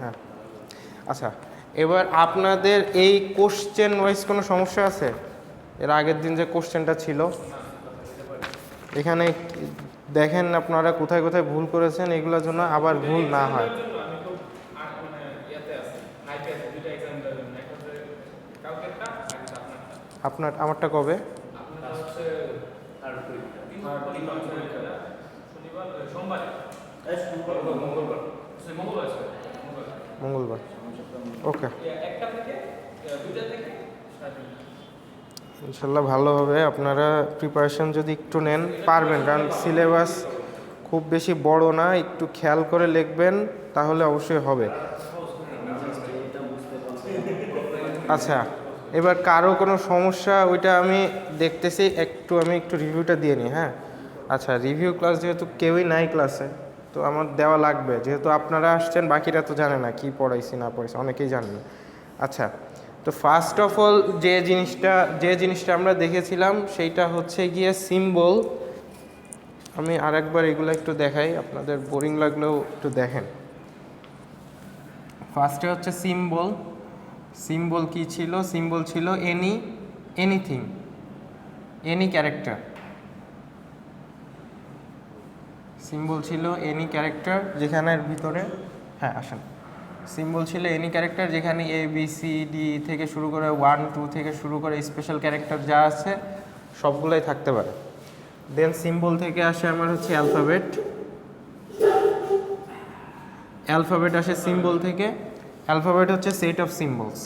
হ্যাঁ আচ্ছা, এবার আপনাদের এই কোশ্চেন ওয়াইজ কোনো সমস্যা আছে? এর আগের দিন যে কোশ্চেনটা ছিল এখানে দেখেন আপনারা কোথায় কোথায় ভুল করেছেন, এগুলোর জন্য আবার ভুল না হয়। আপনার আমারটা কবে? মঙ্গলবার। ওকে, ইনশাল্লাহ ভালো হবে। আপনারা প্রিপারেশন যদি একটু নেন পারবেন, কারণ সিলেবাস খুব বেশি বড় না, একটু খেয়াল করে লিখবেন তাহলে অবশ্যই হবে। আচ্ছা, এবার কারো কোনো সমস্যা ওইটা আমি দেখতেছি, আমি একটু রিভিউটা দিয়ে নিই। হ্যাঁ আচ্ছা, রিভিউ ক্লাস যেহেতু কেউই নাই ক্লাসে, তো আমার দেওয়া লাগবে, যেহেতু আপনারা আসছেন, বাকিরা তো জানে না কি পড়াইছি না পড়াইছি, অনেকেই জানে না। আচ্ছা, তো ফার্স্ট অফ অল যে জিনিসটা আমরা দেখেছিলাম সেইটা হচ্ছে গিয়ে সিম্বল। আমি আরেকবার এগুলো একটু দেখাই, আপনাদের বোরিং লাগলেও একটু দেখেন। ফার্স্টে হচ্ছে সিম্বল। সিম্বল কি ছিল? সিম্বল ছিল এনিথিং, এনি ক্যারেক্টার। সিম্বল ছিল এনি ক্যারেক্টার যেখানের ভিতরে, হ্যাঁ আসেন, সিম্বল ছিল এনি ক্যারেক্টার যেখানে এ বি সি ডি থেকে শুরু করে 1 2 থেকে শুরু করে স্পেশাল ক্যারেক্টার যা আছে সবগুলোই থাকতে পারে। দেন সিম্বল থেকে আসে আমার হচ্ছে অ্যালফাবেট। অ্যালফাবেট আসে সিম্বল থেকে। অ্যালফাবেট হচ্ছে set of symbols,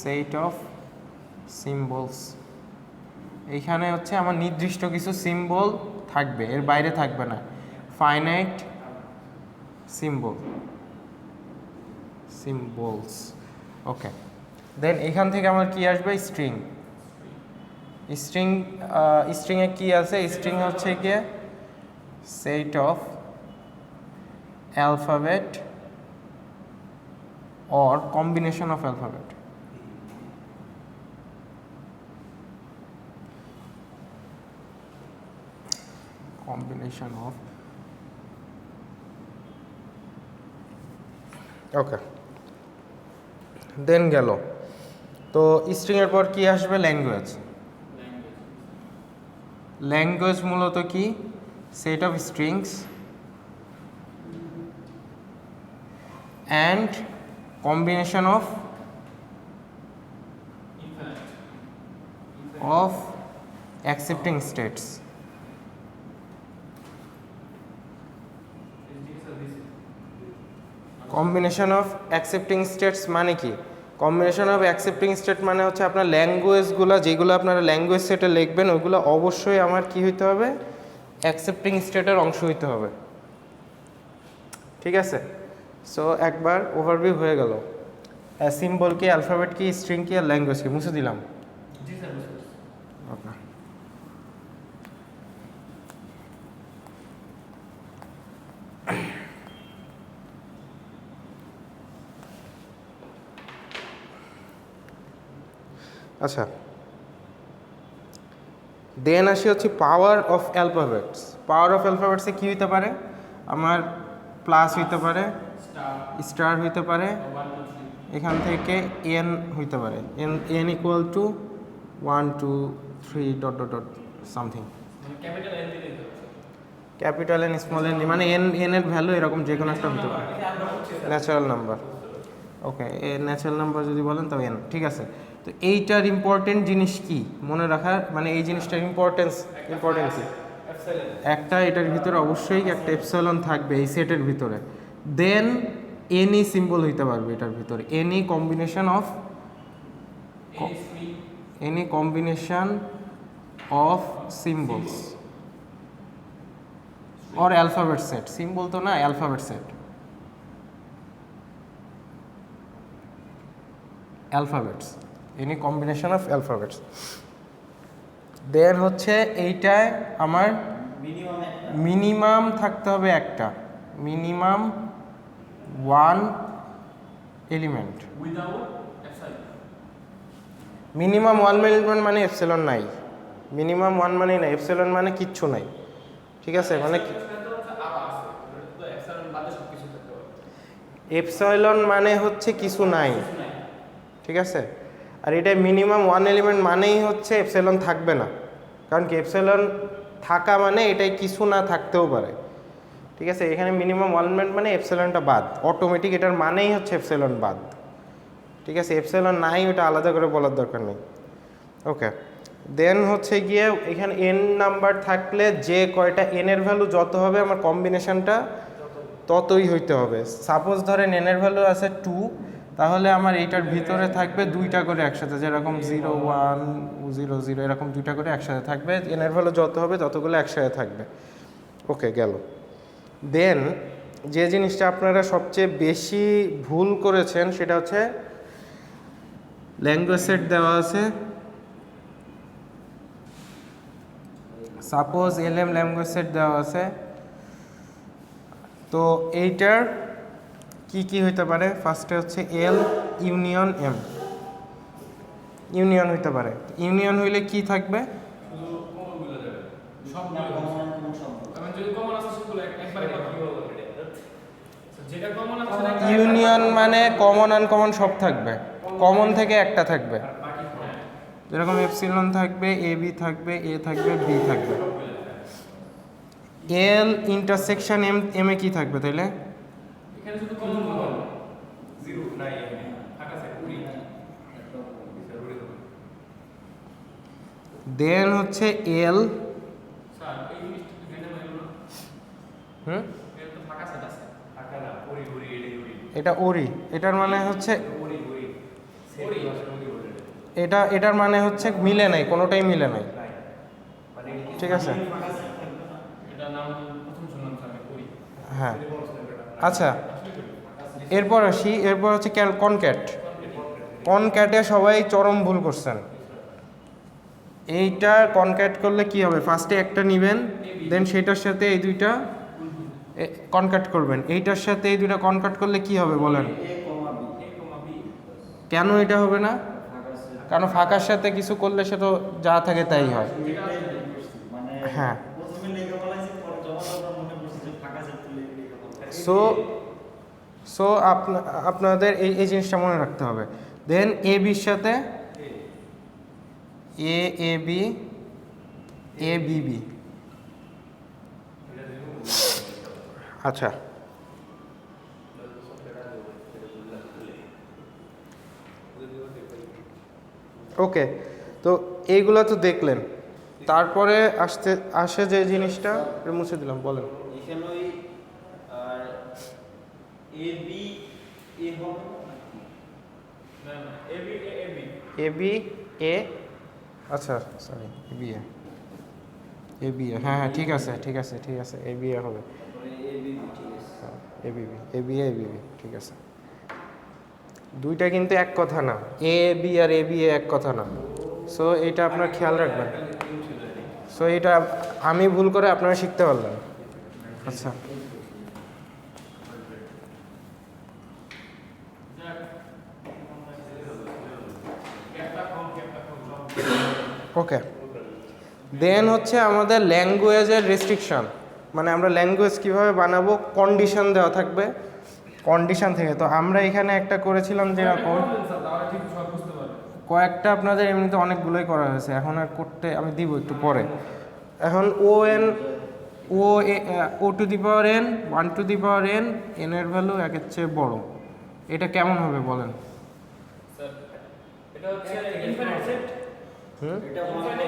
set of symbols. এইখানে হচ্ছে আমার নির্দিষ্ট কিছু সিম্বল থাকবে, এর বাইরে থাকবে না। Finite symbols. ওকে, দেন এখান থেকে আমার কি আসবে? স্ট্রিং। স্ট্রিংয়ে কি আছে? স্ট্রিং হচ্ছে গিয়ে set of alphabet or combination of alphabet. Combination of, ওকে, দেন গেল। তো স্ট্রিং এর পর কি আসবে? ল্যাঙ্গুয়েজ। ল্যাঙ্গুয়েজ মূলত কি? Set of strings and combination of accepting states. Combination of accepting states মানে কি? কম্বিনেশন অফ অ্যাকসেপ্টিং স্টেট মানে হচ্ছে আপনার ল্যাঙ্গুয়েজগুলো, যেগুলো আপনারা ল্যাঙ্গুয়েজ সেটে লিখবেন ওইগুলো অবশ্যই আমার কি হইতে হবে? অ্যাকসেপ্টিং স্টেটের অংশ হইতে হবে। ঠিক আছে, সো একবার ওভারভিউ হয়ে গেল। সিম্বল কি, অ্যালফাবেট কি, স্ট্রিং কি, আর ল্যাঙ্গুয়েজ কি। মুছে দিলাম। ওকে, আচ্ছা, দেন আসি হচ্ছে power of alphabets. Power of অ্যালফাবেটসে কী হইতে পারে? আমার প্লাস হইতে পারে, স্টার হইতে পারে, এখান থেকে এন হইতে পারে, N equal to 1 2 3 dot dot dot something. Capital N, small N, মানে এর ভ্যালু এরকম যে কোনো একটা হতে পারে। Natural number. Okay, natural number যদি বলেন তবে এন। ঠিক আছে, তো এইটার ইম্পর্টেন্ট জিনিস কি মনে রাখার, মানে এই জিনিসটার ইম্পর্টেন্স কি? একটা এটার ভিতরে অবশ্যই একটা এপসাইলন থাকবে এই সেটের ভিতরে। দেন এনি সিম্বল হইতে পারবে এটার ভিতরে, any combination of symbols or alphabet set. Symbol তো না, alphabet set. Alphabets, any combination of alphabets. Then হচ্ছে এইটায় আমার মিনিমাম থাকতে হবে একটা, মিনিমাম 1 এলিমেন্ট। মিনিমাম 1 এলিমেন্ট মানে এপসিলন নাই। মিনিমাম 1 মানে না, এপসিলন মানে কিচ্ছু নাই। ঠিক আছে, মানে এপসাইলন মানে হচ্ছে কিছু নাই, ঠিক আছে। আর এটা মিনিমাম ওয়ান এলিমেন্ট মানেই হচ্ছে এপসাইলন থাকবে না, কারণ কি এপসাইলন থাকা মানে এটাই কিছু না থাকতেও পারে, ঠিক আছে। এখানে মিনিমাম ওয়ান এলিমেন্ট মানে এপসাইলনটা বাদ, অটোমেটিক এটার মানেই হচ্ছে এপসাইলন বাদ, ঠিক আছে। এপসাইলন নাই ওটা আলাদা করে বলার দরকার নেই। ওকে, দেন হচ্ছে গিয়ে এখানে এন নাম্বার থাকলে যে কয়টা এন এর ভ্যালু যত হবে আমার কম্বিনেশনটা ততই হইতে হবে। সাপোজ ধরেন এন এর ভ্যালু আছে 2, তাহলে আমার এইটার ভিতরে থাকবে দুইটা করে একসাথে, যেরকম 0 1 0 0 এরকম দুইটা করে একসাথে থাকবে। এন এর ভ্যালু যত হবে ততগুলো একসাথে থাকবে। ওকে, গেল। দেন যে জিনিসটা আপনারা সবচেয়ে বেশি ভুল করেছেন সেটা হচ্ছে ল্যাঙ্গুয়েজ সেট দেওয়া আছে, সাপোজ এলএম ল্যাঙ্গুয়েজ সেট দেওয়া আছে, তো এইটার কি কি হইতে পারে? ফার্স্টে হচ্ছে এল ইউনিয়ন এম, ইউনিয়ন হইতে পারে। ইউনিয়ন হইলে কি থাকবে? ইউনিয়ন মানে কমন আনকমন সব থাকবে, কমন থেকে একটা থাকবে, যেরকম এপসিলন থাকবে, এ বি থাকবে, এ থাকবে, বি থাকবে। এল ইন্টারসেকশন এম, এম এ কি থাকবে তাইলে? এখানে শুধু কমন কমন 0 নাই, ফাঁকা আছে পুরি। দেন হচ্ছে এল, স্যার এই জিনিসটা কি জানেন না? এর তো ফাঁকা সেট আছে, ফাঁকা না, পুরি পুরি এডি এটা ওরি, এটার মানে হচ্ছে পুরি পুরি পুরি এটা, এটার মানে হচ্ছে মিলে নাই, কোনোটাই মিলে নাই, মানে ঠিক আছে। এটা নাম প্রথম শুনলাম স্যার, পুরি। হ্যাঁ, আচ্ছা, এরপর আসি। এরপর হচ্ছে কনক্যাট। কনক্যাটে সবাই চরম ভুল করছেন। এইটা কনক্যাট করলে কি হবে? ফার্স্টে একটা নেবেন, দেন সেটার সাথে এই দুইটা কনক্যাট করবেন। এইটার সাথে এই দুইটা কনক্যাট করলে কি হবে বলেন? কেন এটা হবে না? কারণ ফাঁকার সাথে কিছু করলে সে তো যা থাকে তাই হয়। হ্যাঁ, সো সো আপনাদের এই জিনিসটা মনে রাখতে হবে। দেন এ বির সাথে এ, A B, A B B. আচ্ছা, ওকে, তো এইগুলো তো দেখলেন। তারপরে আসে যে জিনিসটা, মুছে দিলাম, বলেন। এখানে ওই আর এ বি এ হবে না না AB AB A B A, আচ্ছা sorry, A B A, A B A, হ্যাঁ হ্যাঁ, ঠিক আছে ঠিক আছে ঠিক আছে, এ বি এ হবে, এ বি ঠিক আছে। A B B, A B A, A B B, ঠিক আছে। দুইটা কিন্তু এক কথা না, A B R A B A এক কথা না। সো এটা আপনার খেয়াল রাখবেন। সো এটা আমি ভুল করে আপনারা শিখতে পারলেন। আচ্ছা, ওকে। দেন হচ্ছে আমাদের ল্যাঙ্গুয়েজের রেস্ট্রিকশন, মানে আমরা ল্যাঙ্গুয়েজ কীভাবে বানাবো, কন্ডিশন দেওয়া থাকবে, কন্ডিশন থেকে। তো আমরা এখানে একটা করেছিলাম যেরকম, কয়েকটা আপনাদের এমনিতে অনেকগুলোই করা হয়েছে, এখন আর করতে আমি দিব একটু পরে। এখন O n, O two the power n, 1 two the power n, n এর ভ্যালু একের চেয়ে বড়, এটা কেমন হবে বলেন? স্যার এটা হচ্ছে ইনফিনিট সেট। এটা 1 হবে,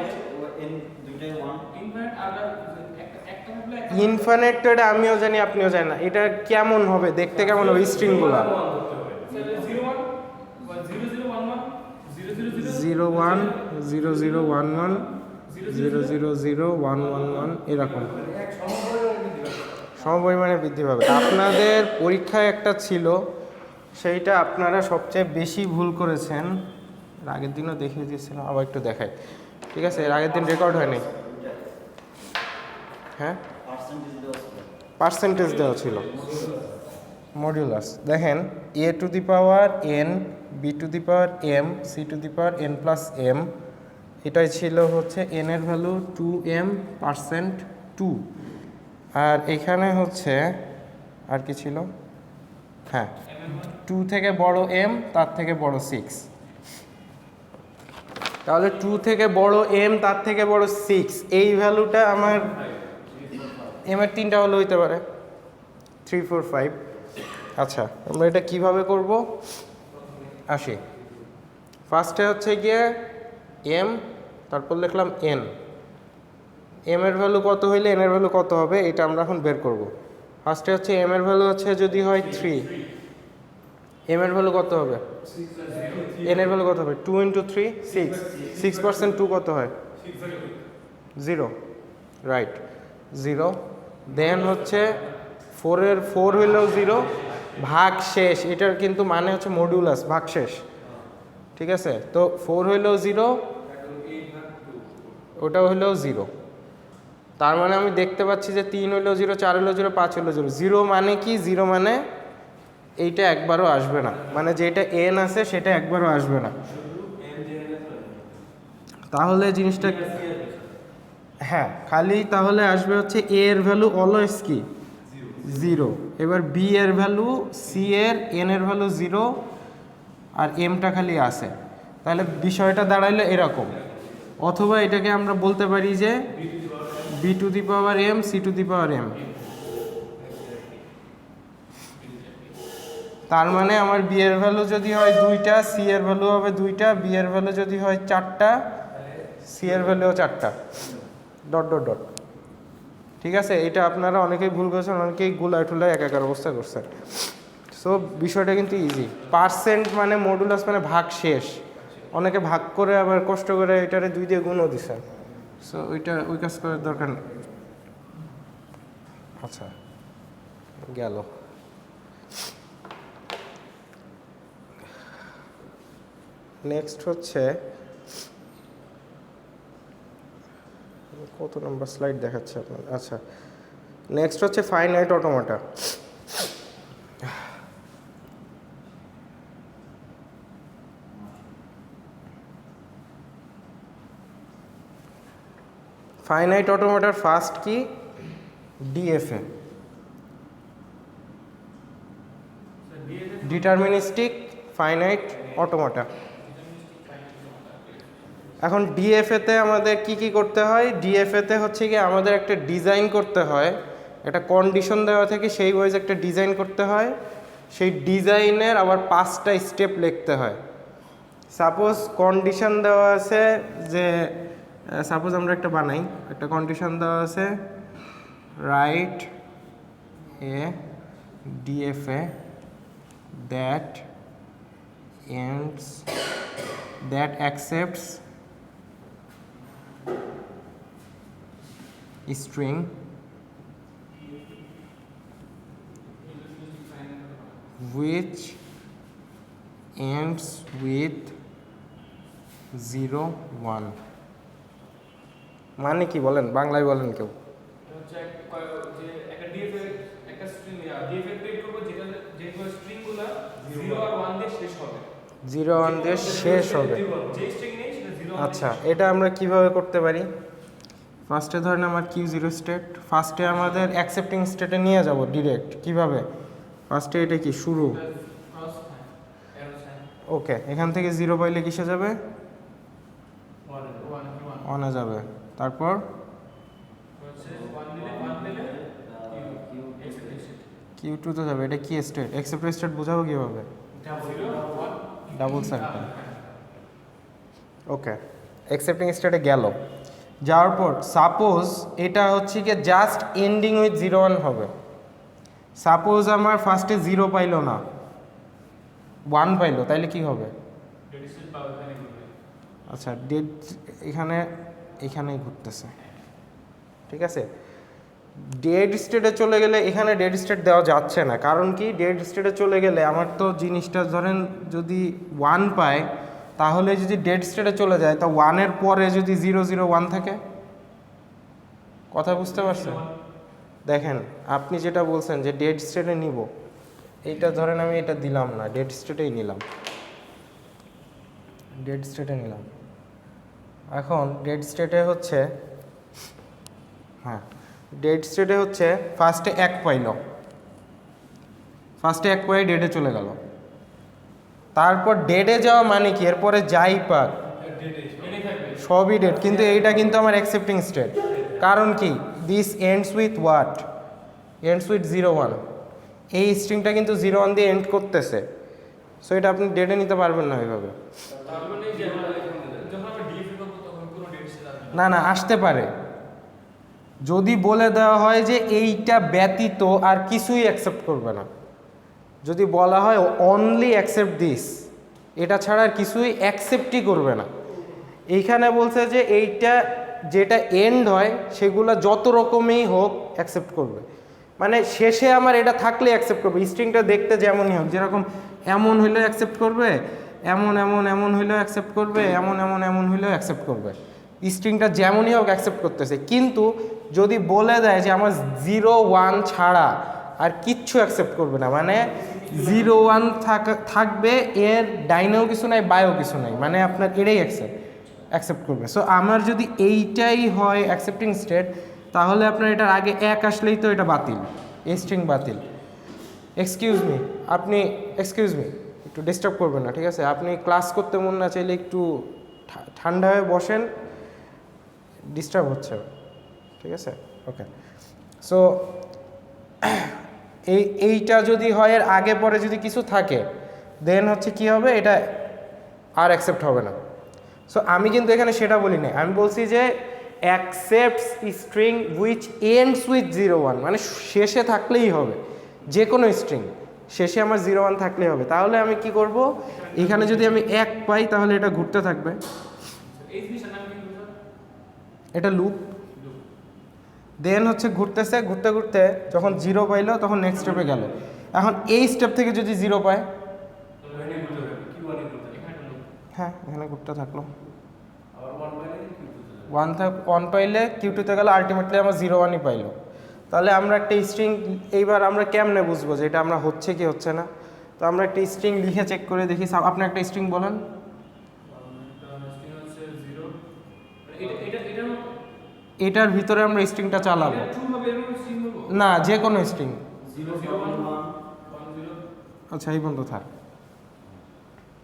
এন দুইটাই 1। ইনফিনিট আর একটা থাকলে ইনফিনিট তো এটা আমিও জানি আপনিও জানেন না, এটা কেমন হবে দেখতে, কেমন হবে স্ট্রিংগুলো? 01 0011 01 0011 000111 এরকম সমপরিমাণে বৃদ্ধি পাবে। আপনাদের পরীক্ষায় একটা ছিল, সেইটা আপনারা সবচেয়ে বেশি ভুল করেছেন। এর আগের দিনও দেখিয়ে দিয়েছিলাম, আবার একটু দেখাই, ঠিক আছে? এর আগের দিন রেকর্ড হয়নি। হ্যাঁ, পার্সেন্টেজ দেওয়া ছিল, মডিউলাস। দেখেন, A to the power N, B to the power M, C to the power N plus M, এটাই ছিল হচ্ছে এন এর ভ্যালু 2m%2। আর এখানে হচ্ছে আর কি ছিল, হ্যাঁ mm1 2 থেকে বড় m তার থেকে বড় 6, তাহলে 2 থেকে বড় m তার থেকে বড় 6, এই ভ্যালুটা আমার m এর 3টা ভ্যালু হইতে পারে 3 4 5। আচ্ছা আমরা এটা কিভাবে করব, আসি ফার্স্টে হচ্ছে গিয়ে m, তারপর লিখলাম n, m এর ভ্যালু কত হইলে n এর ভ্যালু কত হবে এটা আমরা এখন বের করব। ফার্স্টে হচ্ছে m এর ভ্যালু হচ্ছে যদি হয় 3, m এর ভ্যালু কত হবে, n এর ভ্যালু কত হবে, 2 ইন্টু 3 6, 6% 2 কত হয় 0, রাইট 0। দেন হচ্ছে 4 এর 4 হইলেও 0, ভাগ শেষ, এটার কিন্তু মানে হচ্ছে মডুলাস ভাগ শেষ, ঠিক আছে। তো 4 হইলেও 0, ওটা হইলেও 0, তার মানে আমি দেখতে পাচ্ছি যে 3 হইলেও 0, 4 হইলেও 0, 5 হইলেও 0। 0 মানে কি, 0 মানে এইটা একবারও আসবে না, মানে যেটা n আছে সেটা একবারও আসবে না। তাহলে জিনিসটা হ্যাঁ খালি তাহলে আসবে হচ্ছে a এর ভ্যালু অলওয়েজ কি 0, এবার b এর ভ্যালু, c এর, n এর ভ্যালু 0, আর mটা খালি আছে। তাহলে বিষয়টা দাঁড়াইলো এরকম, অথবা এটাকে আমরা বলতে পারি যে b two the power m, c two the power m। তার মানে আমার b এর ভ্যালু যদি হয় 2টা, c এর ভ্যালু হবে 2টা, b এর ভ্যালু যদি হয় 4টা, c এর ভ্যালুও 4টা, ডট ডট ডট। ঠিক আছে, এটা আপনারা অনেকেই ভুল করেছেন, অনেকেই গুলায় টুলায় একাকার অবস্থা করছেন। সো বিষয়টা কিন্তু ইজি। পার্সেন্ট মানে মডুলাস মানে ভাগ শেষ, অনেকে ভাগ করে আবার কষ্ট করে এটারে 2 দিয়ে গুণও দিচ্ছেন। সো ওই কাজ করার দরকার নেই। আচ্ছা গেল। নেক্সট হচ্ছে কত নম্বর স্লাইড দেখাচ্ছে আপনার, আচ্ছা নেক্সট হচ্ছে ফাইনাইট অটোমাটা। ফাইনাইট অটোমাটার ফার্স্ট কি, ডিএফএ, ডিটারমিনিস্টিক ফাইনাইট অটোমাটা। এখন ডিএফএতে আমাদের কি কি করতে হয়, ডিএফএতে হচ্ছে কি আমাদের একটা ডিজাইন করতে হয়, একটা কন্ডিশন দেওয়া থেকে সেই ওয়াইজ একটা ডিজাইন করতে হয়, সেই ডিজাইনের আবার 5টা স্টেপ লিখতে হয়। সাপোজ কন্ডিশন দেওয়া আছে যে, সাপোজ আমরা একটা বানাই, একটা কন্ডিশন দেওয়া আছে write a DFA that ends that accepts string which ends with 0 1। মানে কি বলেন, বাংলায় বলেন কেউ। হচ্ছে যে একটা ডিএফএ একটা স্ট্রিং ডিএফএ ক্রিয়েট করব যেটা যে স্ট্রিংগুলো 0 আর 1 দিয়ে শেষ হবে, 0 1 দিয়ে শেষ হবে। যে স্ট্রিং নেই সেটা 0 আচ্ছা এটা আমরা কিভাবে করতে পারি, ফার্স্টে ধরেন আমার কিউ 0 স্টেট, ফার্স্টে আমাদের অ্যাকসেপ্টিং স্টেটে নিয়ে যাব ডিরেক্ট। কিভাবে, ফার্স্টে এটা কি শুরু, ওকে এখান থেকে 0 পাইলে কিসে যাবে, 1 এ যাবে, তারপর কিউ 2 তে যাবে, এটা কি স্টেট, অ্যাকসেপ্ট স্টেট বোঝাবো কিভাবে, ডাবল সার্কেল। ওকে অ্যাকসেপ্টিং স্টেটে গেল, যাওয়ার পর সাপোজ এটা হচ্ছে কি জাস্ট এন্ডিং উইথ 0 1 হবে। সাপোজ আমার ফার্স্টে 0 পাইলো না, 1 পাইলো, তাইলে কি হবে, আচ্ছা ডেড এখানেই ঘুরতেছে, ঠিক আছে। ডেড স্টেটে চলে গেলে এখানে ডেড স্টেট দেওয়া যাচ্ছে না, কারণ কি ডেড স্টেটে চলে গেলে আমার তো জিনিসটা ধরেন যদি 1 পায়, তাহলে যদি ডেড স্টেটে চলে যায় তা 1 এর পরে যদি 0 0 1 থাকে, কথা বুঝতে পারছেন। দেখেন আপনি যেটা বলছেন যে ডেড স্টেটে নিব, এইটা ধরেন আমি এটা দিলাম না, ডেড স্টেটেই নিলাম, ডেড স্টেটে নিলাম। এখন ডেড স্টেটে হচ্ছে, হ্যাঁ ডেড স্টেটে হচ্ছে ফার্স্টে 1 পাইল, ফার্স্টে এক পয়ে ডেডে চলে গেল, তারপর ডেডে যাওয়া মানে কি এরপরে যাই পাক সবই ডেড, কিন্তু এইটা কিন্তু আমার অ্যাকসেপ্টিং স্টেট। কারণ কি this ends with what, ends with 0 1, এই স্ট্রিংটা কিন্তু 0 1 দিয়ে এন্ড করতেছে, সো এটা আপনি ডেটে নিতে পারবেন না ওইভাবে। তার মানে যে যখন আমরা ডিএফএ করব তখন কোনো ডেট সেট আসবে না না আসতে পারে, যদি বলে দেওয়া হয় যে এইটা ব্যতীত আর কিছুই অ্যাকসেপ্ট করবে না, যদি বলা হয় অনলি অ্যাকসেপ্ট দিস, এটা ছাড়া আর কিছুই অ্যাকসেপ্টই করবে না। এইখানে বলছে যে এইটা যেটা এন্ড হয় সেগুলো যত রকমই হোক অ্যাকসেপ্ট করবে, মানে শেষে আমার এটা থাকলে অ্যাকসেপ্ট করবে। স্ট্রিংটা দেখতে যেমনই হোক, যেরকম এমন হইলেও অ্যাকসেপ্ট করবে, এমন এমন এমন হইলেও অ্যাকসেপ্ট করবে, এমন এমন এমন হইলেও অ্যাকসেপ্ট করবে, স্ট্রিংটা যেমনই হোক অ্যাকসেপ্ট করতেছে। কিন্তু যদি বলে দেয় যে আমার 0 1 ছাড়া আর কিচ্ছু অ্যাকসেপ্ট করবে না, মানে 0 1 থাকবে, এর ডাইনেও কিছু নাই বায়েও কিছু নাই, মানে আপনার এটাই অ্যাকসেপ্ট করবে। সো আমার যদি এইটাই হয় অ্যাকসেপ্টিং স্টেট, তাহলে আপনার এটার আগে 1 আসলেই তো এটা বাতিল, এই স্ট্রিং বাতিল। এক্সকিউজ মি, আপনি এক্সকিউজ মি একটু ডিস্টার্ব করবেন না, ঠিক আছে? আপনি ক্লাস করতে মন না চাইলে একটু ঠান্ডা হয়ে বসেন, ডিস্টার্ব হচ্ছে, ঠিক আছে? ওকে, সো এইটা যদি হয় এর আগে পরে যদি কিছু থাকে, দেন হচ্ছে কি হবে, এটা আর অ্যাকসেপ্ট হবে না। সো আমি কিন্তু এখানে সেটা বলি না, আমি বলছি যে accepts string which ends with 0 1, মানে শেষে থাকলেই হবে, যে কোনো স্ট্রিং শেষে আমার 0 1 থাকলেই হবে। তাহলে আমি কি করব, এখানে যদি আমি 1 পাই তাহলে এটা ঘুরতে থাকবে, এই জিনিসটার নাম কি বলছো? এটা লুপ। দেন হচ্ছে ঘুরতেছে, ঘুরতে ঘুরতে যখন 0 পাইলো তখন নেক্সট স্টেপে গেল। এখন এই স্টেপ থেকে যদি 0 পায়, এখানে ঘুরতে হবে কি ওয়ানে ঘুরতে এখানে লোক হ্যাঁ এখানে ঘুরতে থাকলো, আবার 1 পাইলে কি ঘুরতে 1 পাইলে Q2 তে গেলে, আলটিমেটলি আমার 0 1ই পাইলো। তাহলে আমরা একটা স্ট্রিং, এইবার আমরা কেমনে বুঝবো যে এটা আমরা হচ্ছে কি হচ্ছে না? তো আমরা একটা স্ট্রিং লিখে চেক করে দেখি। আপনি একটা স্ট্রিং বলেন, স্ট্রিং হচ্ছে 0, এটা এটা এটা এটার ভিতরে আমরা স্ট্রিংটা চালাবো, ট্রু হবে এরকম স্ট্রিং হবে না যে কোনো স্ট্রিং। 0 0 1 1 0। আচ্ছা এই বন্ধু থাক,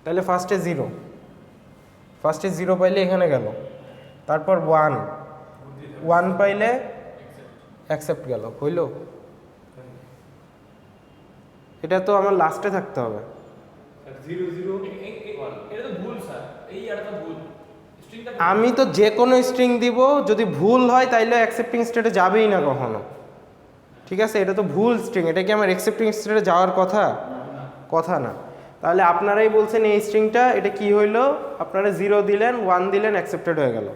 তাহলে ফার্স্টে 0 পাইলে এখানে গেল, তারপর 1 পাইলে অ্যাকসেপ্ট গেল, হইল? এটা তো আমার লাস্টে থাকতে হবে। 0 0 এটা তো ভুল স্যার, এই আর তো ভুল স্ট্রিংটা। আমি তো যে কোনো স্ট্রিং দিব, যদি ভুল হয় তাইলে অ্যাকসেপ্টিং স্টেটে যাবেই না কখনো, ঠিক আছে? এটা তো ভুল স্ট্রিং, এটা কি আমার অ্যাকসেপ্টিং স্টেটে যাওয়ার কথা না। তাহলে আপনারাই বলছেন এই স্ট্রিংটা এটা কি হইলো, আপনারা 0 দিলেন 1 দিলেন অ্যাকসেপ্টেড হয়ে গেল,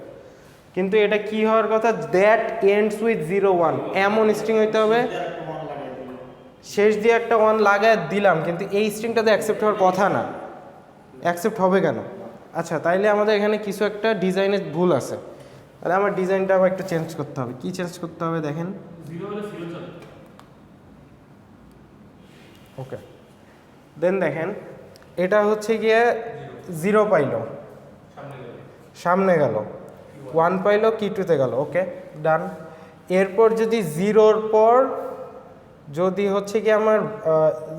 কিন্তু এটা কি হওয়ার কথা, দ্যাট এন্ডস উইথ 0 1, এমন স্ট্রিং হইতে হবে। শেষ দিয়ে একটা 1 লাগায় দিলাম, কিন্তু এই স্ট্রিংটাতে অ্যাকসেপ্ট হওয়ার কথা না, অ্যাকসেপ্ট হবে কেন? আচ্ছা তাইলে আমাদের এখানে কিছু একটা ডিজাইনের ভুল আছে, তাহলে আমার ডিজাইনটা আবার একটু চেঞ্জ করতে হবে। কি চেঞ্জ করতে হবে দেখেন, 0 হলে 0 চলে। ওকে দেন দেখেন, এটা হচ্ছে গিয়ে 0 পাইলো, সামনে গেল, 1 পাইলো Q2 গেল, ওকে ডান। এরপর যদি 0-র পর যদি হচ্ছে কি আমার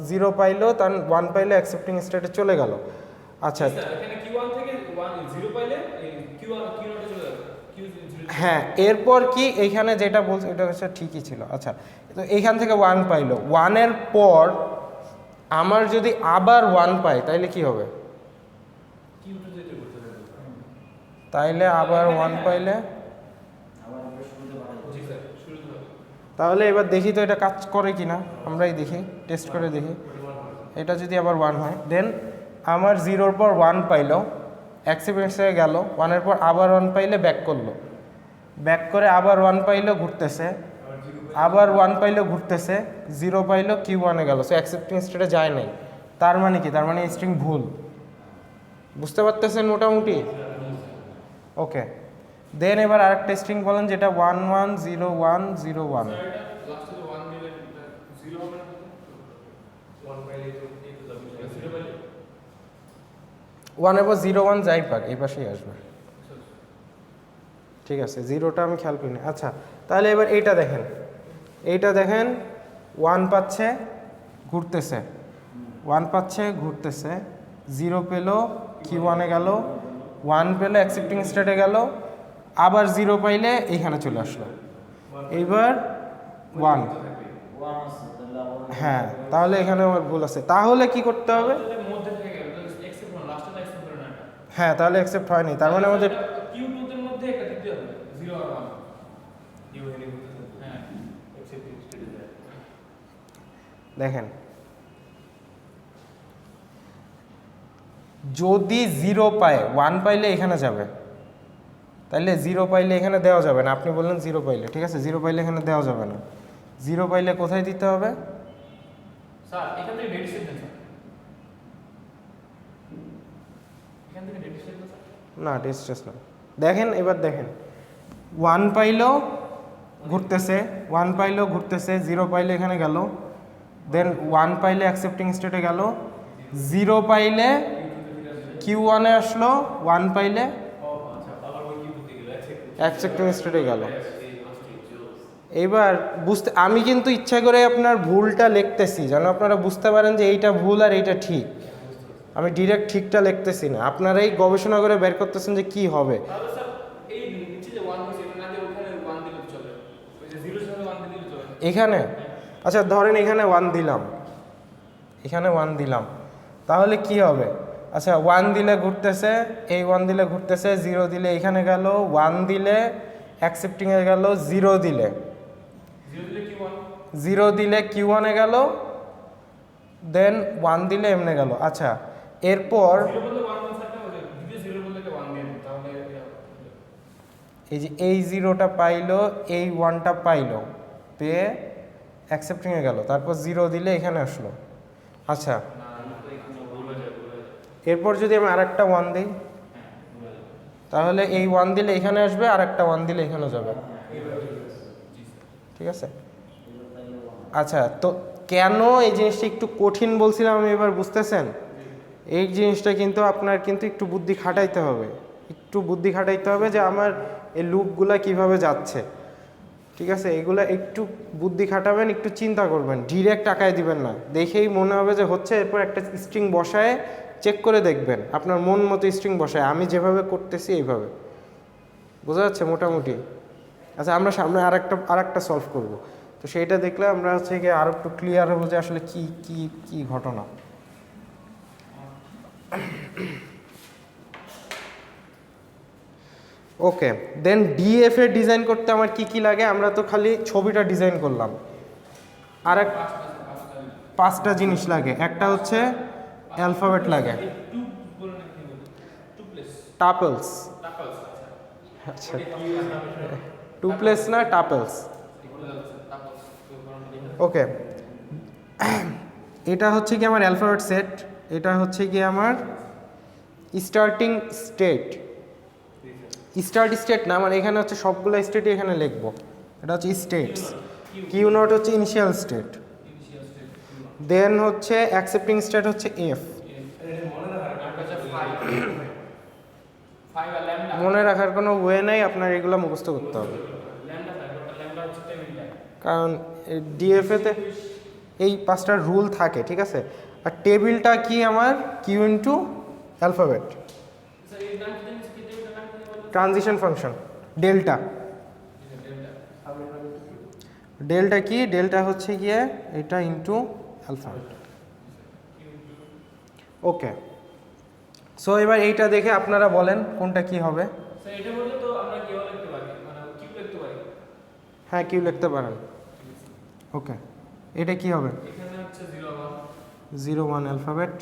0 পাইলো, তার 1 পাইলে অ্যাকসেপ্টিং স্টেটে চলে গেল। আচ্ছা স্যার এখানে Q1 থেকে 1 0 পাইলে Q1 Q0 এ চলে যাবে, Q0। হ্যাঁ এরপর কি এইখানে যেটা বলছে এটা হচ্ছে ঠিকই ছিল। আচ্ছা তো এইখান থেকে 1 পাইলো, 1-এর পর আমার যদি আবার 1 পাই তাইলে কি হবে? Q2 যেতে করতে হবে। তাইলে আবার 1 পাইলে, জি স্যার শুরুতে হবে। তাহলে এবার দেখি তো এটা কাজ করে কিনা, আমরাই দেখি, টেস্ট করে দেখি। এটা যদি আবার 1 হয়, দেন আমার 0-র পর 1 পাইলো, অ্যাকসেপ্টেন্সে গেল, 1-এর পর আবার 1 পাইলে ব্যাক করলো, ব্যাক করে আবার 1 পাইলো ঘুরতেছে, আবার 1 পাইলো ঘুরতেছে, 0 পাইলো Q1-এ গেল, সো অ্যাকসেপ্টিং স্টেটে যায় নাই। তার মানে কি, তার মানে স্ট্রিং ভুল, বুঝতে পারতেছেন মোটামুটি? ওকে দেন এবার আরেকটা স্ট্রিং বলেন যেটা 1 1 0 1 0 1। স্যার এটা লাস্টে 1 দিলে 0 হবে না, 1 পাইলে তো এই তো যাবে 0 পাইলে 1 এবার 0 1 যাই পাক এই পাশেই আসবে, ঠিক আছে? 0টা আমি খেয়াল করিনি। আচ্ছা তাহলে এবার এইটা দেখেন, 1 পাচ্ছে ঘুরতেছে, ওয়ান পাচ্ছে ঘুরতেছে, 0 পেলো Q1-এ গেল, 1 পেলো অ্যাকসেপ্টিং স্টেটে গেল, আবার 0 পাইলে এইখানে চলে আসলো। এইবার 1, ওয়ান আছে তাহলে আবার হ্যাঁ তাহলে এখানে আমার ভুল আছে, তাহলে কি করতে হবে? তাহলে মধ্যে থেকে গেল এক্সেপ্ট হলো লাস্টে তো এক্সেপ্ট করে না এটা হ্যাঁ তাহলে অ্যাকসেপ্ট হয়নি, তার মানে আমাদের কিউ টু এর মধ্যে একটা দিতে হবে 0 আর 1 কিউ এর মধ্যে হ্যাঁ এক্সেপ্ট স্টেটে যায় দেখেন যদি 0 পায়, 1 পাইলে এখানে যাবে, তাইলে 0 পাইলে এখানে দেওয়া যাবে না। আপনি বললেন 0 পাইলে, ঠিক আছে 0 পাইলে এখানে দেওয়া যাবে না। 0 পাইলে কোথায় দিতে হবে? স্যার এখান থেকে ডেট সেট দেন স্যার এখান থেকে ডেট সেট দেন স্যার না টেস্ট না, দেখেন এবার দেখেন 1 পাইলেও ঘুরতেছে, 1 পাইলেও ঘুরতেছে, 0 পাইলে এখানে গেল, দেন 1 পাইলে অ্যাকসেপ্টিং স্টেটে গেল, 0 পাইলে Q1-এ আসলো, 1 পাইলে ও আচ্ছা আবার ওই কিউ দিতে গেল অ্যাকসেপ্টিং স্টেটে গেল। এইবার বুঝতে, আমি কিন্তু ইচ্ছা করে আপনার ভুলটা লিখতেছি যেন আপনারা বুঝতে পারেন যে এইটা ভুল আর এইটা ঠিক। আমি ডিরেক্ট ঠিকটা লিখতেছি না, আপনারাই গবেষণা করে বের করতেছেন যে কি হবে। তাহলে স্যার এই নিচে যে 1 হইছে এটা না দিয়ে ওখানে 1 দিলে চলে ওই যে 0 এর সাথে 1 দিলে চলে এখানে আচ্ছা ধরেন এখানে 1 দিলাম, এখানে 1 দিলাম, তাহলে কি হবে? আচ্ছা 1 দিলে ঘুরতেছে, এই 1 দিলে ঘুরতেছে, 0 দিলে এখানে গেল, 1 দিলে অ্যাকসেপ্টিংয়ে গেল, 0 দিলে 0 দিলে কিউ 1 0 দিলে Q1-এ গেল, দেন 1 দিলে এমনে গেল। আচ্ছা এরপর 0 বললে 1 1 স্যার ওই দ্বিতীয় 0 বললে 1 দিয়ে দিন, তাহলে এই যে এই 0টা পাইলো, এই 1টা পাইলো, পেয়ে অ্যাকসেপ্টিংয়ে গেল, তারপর 0 দিলে এখানে আসলো। আচ্ছা না না তো এখানে ভুল হয়ে যায় এরপর যদি আমি আরেকটা 1 দিই, তাহলে এই 1 দিলে এখানে আসবে, আর একটা 1 দিলে এখানে যাবে, ঠিক আছে? আচ্ছা তো কেন এই জিনিসটা একটু কঠিন বলছিলাম আমি, এবার বুঝতেছেন? এই জিনিসটা কিন্তু আপনার কিন্তু একটু বুদ্ধি খাটাইতে হবে, একটু বুদ্ধি খাটাইতে হবে যে আমার এই লুপগুলা কিভাবে যাচ্ছে, ঠিক আছে? এগুলা একটু বুদ্ধি খাটাবেন, একটু চিন্তা করবেন, ডিরেক্ট টাকায় দিবেন না, দেখেই মনে হবে যে হচ্ছে, এরপর একটা স্ট্রিং বসায় চেক করে দেখবেন, আপনার মন মতো স্ট্রিং বসায়, আমি যেভাবে করতেছি এইভাবে, বোঝা যাচ্ছে মোটামুটি? আচ্ছা আমরা সামনে আরেকটা সলভ করব, তো সেইটা দেখলে আমরা হচ্ছে কি আরো একটু ক্লিয়ার হবো যে আসলে কি কি কি ঘটনা। ওকে, দেন ডিএফ এ ডিজাইন করতে আমার কি কি লাগে? আমরা তো খালি ছবিটা ডিজাইন করলাম, আর এক 5টা জিনিস লাগে। একটা হচ্ছে অ্যালফাবেট লাগে, টু বলে না কি বলে টুপ্লেস টাপলস, টাপলস আচ্ছা টুপ্লেস না টাপলস, টাপলস ওকে। এটা হচ্ছে কি আমার অ্যালফাবেট সেট, এটা হচ্ছে কি আমার স্টার্টিং স্টেট, স্টেট না, মানে এখানে হচ্ছে সবগুলো স্টেটই এখানে লিখবো, এটা হচ্ছে স্টেটস। কিউ নট হচ্ছে ইনিশিয়াল স্টেট, দেন হচ্ছে অ্যাকসেপ্টিং স্টেট হচ্ছে এফ। মনে রাখার কোনো ওয়ে নাই, আপনার এগুলো মুখস্থ করতে হবে, কারণ ডিএফএতে এই 5টা রুল থাকে, ঠিক আছে? আর টেবিলটা কি আমার Q into alphabet, transition function delta. Delta কি? ডেল্টা হচ্ছে গিয়ে এটা ইন্টু অ্যালফাবেট। ওকে, সো এবার এইটা দেখে আপনারা বলেন কোনটা কি হবে। স্যার এটা বললে তো আমরা কিউ লিখতে পারি, মানে কিউ লিখতে পারি। হ্যাঁ কিউ লিখতে পারেন। ওকে, এটা কি হবে? এখানে হচ্ছে 0 1 0 1 অ্যালফাবেট।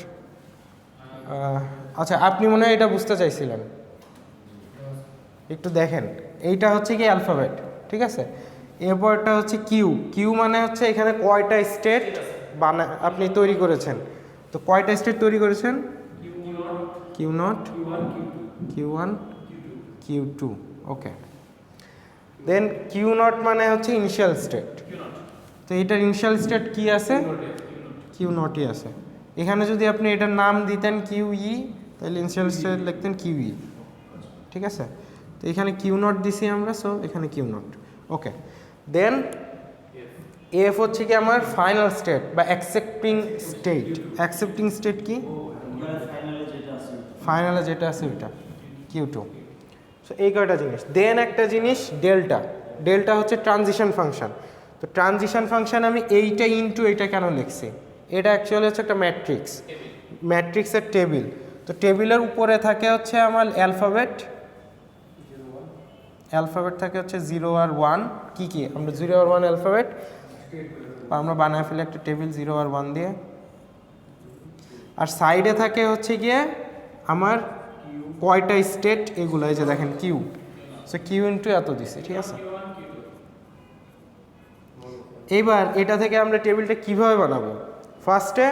আচ্ছা আপনি মনে হয় এটা বুঝতে চাইছিলেন, একটু দেখেন, এইটা হচ্ছে কি অ্যালফাবেট, ঠিক আছে? এরপরটা হচ্ছে কিউ, কিউ মানে হচ্ছে এখানে কয়টা স্টেট আপনি তৈরি করেছেন, তো কয়টা স্টেট তৈরি করেছেন? Q naught, Q one, Q two, okay. Then Q naught মানে হচ্ছে ইনিশিয়াল স্টেট, তো এটার ইনিশিয়াল স্টেট কি আছে? কিউ নটই আছে। এখানে যদি আপনি এটার নাম দিতেন কিউ ই, তাহলে ইনিশিয়াল স্টেট লিখতেন কিউ ই, ঠিক আছে? তো এখানে কিউ নট দিছি আমরা, সো এখানে Q naught, okay. Then F হচ্ছে কি আমার ফাইনাল স্টেট বা অ্যাকসেপ্টিং স্টেট। অ্যাকসেপ্টিং স্টেট কি? ফাইনালে যেটা আছে ফাইনালে যেটা আছে ওইটা Q2। সো এই কয়টা জিনিস। দেন একটা জিনিস ডেল্টা। ডেল্টা হচ্ছে ট্রানজিশন ফাংশন। তো ট্রানজিশন ফাংশন আমি এইটা ইনটু এইটা কেন লিখছি? এটা অ্যাকচুয়ালি হচ্ছে একটা ম্যাট্রিক্স, ম্যাট্রিক্সের টেবিল। তো টেবিলের উপরে থাকে হচ্ছে আমার অ্যালফাবেট, অ্যালফাবেট থাকে হচ্ছে 0 আর 1। কি কি আমরা 0 আর 1 অ্যালফাবেট আমরা বানায় ফেলি একটা টেবিল 0 আর 1 দিয়ে। আর সাইডে থাকে হচ্ছে গিয়ে আমার কয়টা স্টেট এগুলো, এই যে দেখেন কিউ। সো কিউ ইন্টু এত দিছি, ঠিক আছে। এইবার এটা থেকে আমরা টেবিলটা কিভাবে বানাবো? ফার্স্টে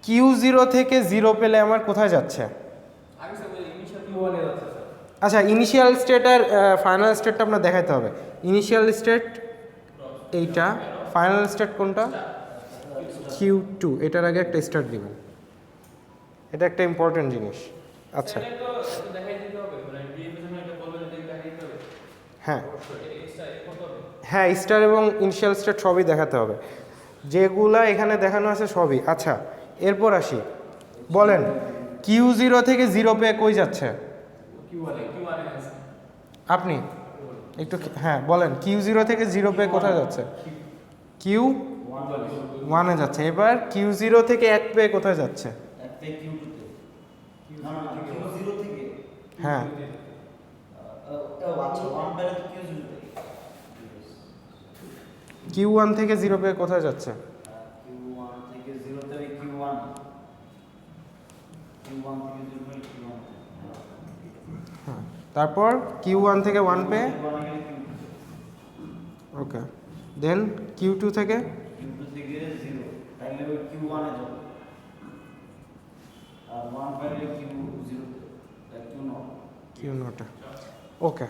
Q0 থেকে 0 পেলে আমার কোথায় যাচ্ছে? আগে স্যার ইনিশিয়াল Q1 এর আছে স্যার। আচ্ছা, ইনিশিয়াল স্টেট আর ফাইনাল স্টেটটা আপনার দেখাইতে হবে। ইনিশিয়াল স্টেট এইটা, ফাইনাল স্টেট কোনটা? Q2। এটার আগে একটা স্টার্ট দিবেন, এটা একটা ইম্পর্টেন্ট জিনিস। আচ্ছা এটা তো এটা দেখাই দিতে হবে, মানে ডিএফ এর জন্য এটা বলবেন যে দেখাই দিতে হবে। হ্যাঁ এটা কত হবে? হ্যাঁ, স্টার এবং ইনিশিয়াল স্টেট সবই দেখাতে হবে, যেগুলা এখানে দেখানো আছে সবই। আচ্ছা এরপর আসি, বলেন Q0 থেকে 0 পেয়ে কই যাচ্ছে Q1 এ আছে। আপনি একটু হ্যাঁ বলেন, Q0 থেকে 0 পেয়ে কোথায় যাচ্ছে? Q1 এ যাচ্ছে। এবার Q0 থেকে 1 পেয়ে কোথায় যাচ্ছে? একটা Q2 তে না না Q0 থেকে হ্যাঁ আচ্ছা 1 বাইরে তো Q0 তে Q1 থেকে 0 পেয়ে কোথায় যাচ্ছে? Q1 থেকে 0 তে Q1 থেকে 0 পেয়ে Q1 হ্যাঁ, তারপর Q1 থেকে 1 পেয়ে Q1 গেলে Q2 ওকে, দেন Q2 থেকে Q2 থেকে 0 তাহলে ওই Q1 এ যাবে, আর 1 বাইরে Q0 তে Q0 Q0। ওকে,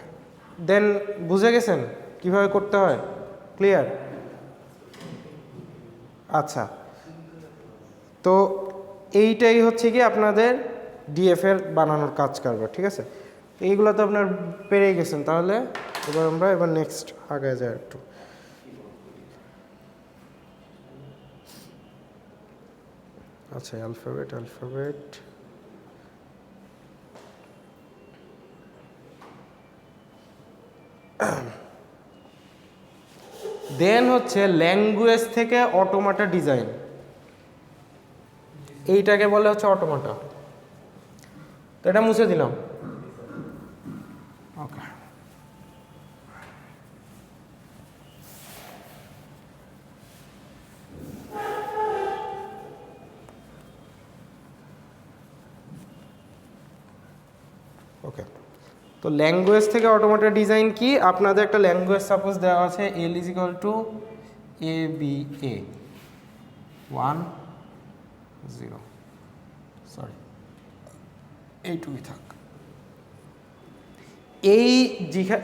দেন বুঝে গেছেন কিভাবে করতে হয়? ক্লিয়ার? আচ্ছা, তো এইটাই হচ্ছে কি আপনাদের ডিএফ এর বানানোর কাজ কারবার, ঠিক আছে। এইগুলো তো আপনার পেরেই গেছেন, তাহলে এবার নেক্সট আগে যাই একটু। আচ্ছা অ্যালফাবেট দেন হচ্ছে ল্যাঙ্গুয়েজ থেকে অটোমাটা ডিজাইন, এইটাকে বলে হচ্ছে অটোমাটা। তো এটা মুছে দিলাম। ওকে, ওকে। তো ল্যাঙ্গুয়েজ থেকে অটোমেটেড ডিজাইন কি? আপনাদের একটা ল্যাঙ্গুয়েজ সাপোজ দেওয়া আছে L = ABA 1 0, সরি এইটুকুই থাক।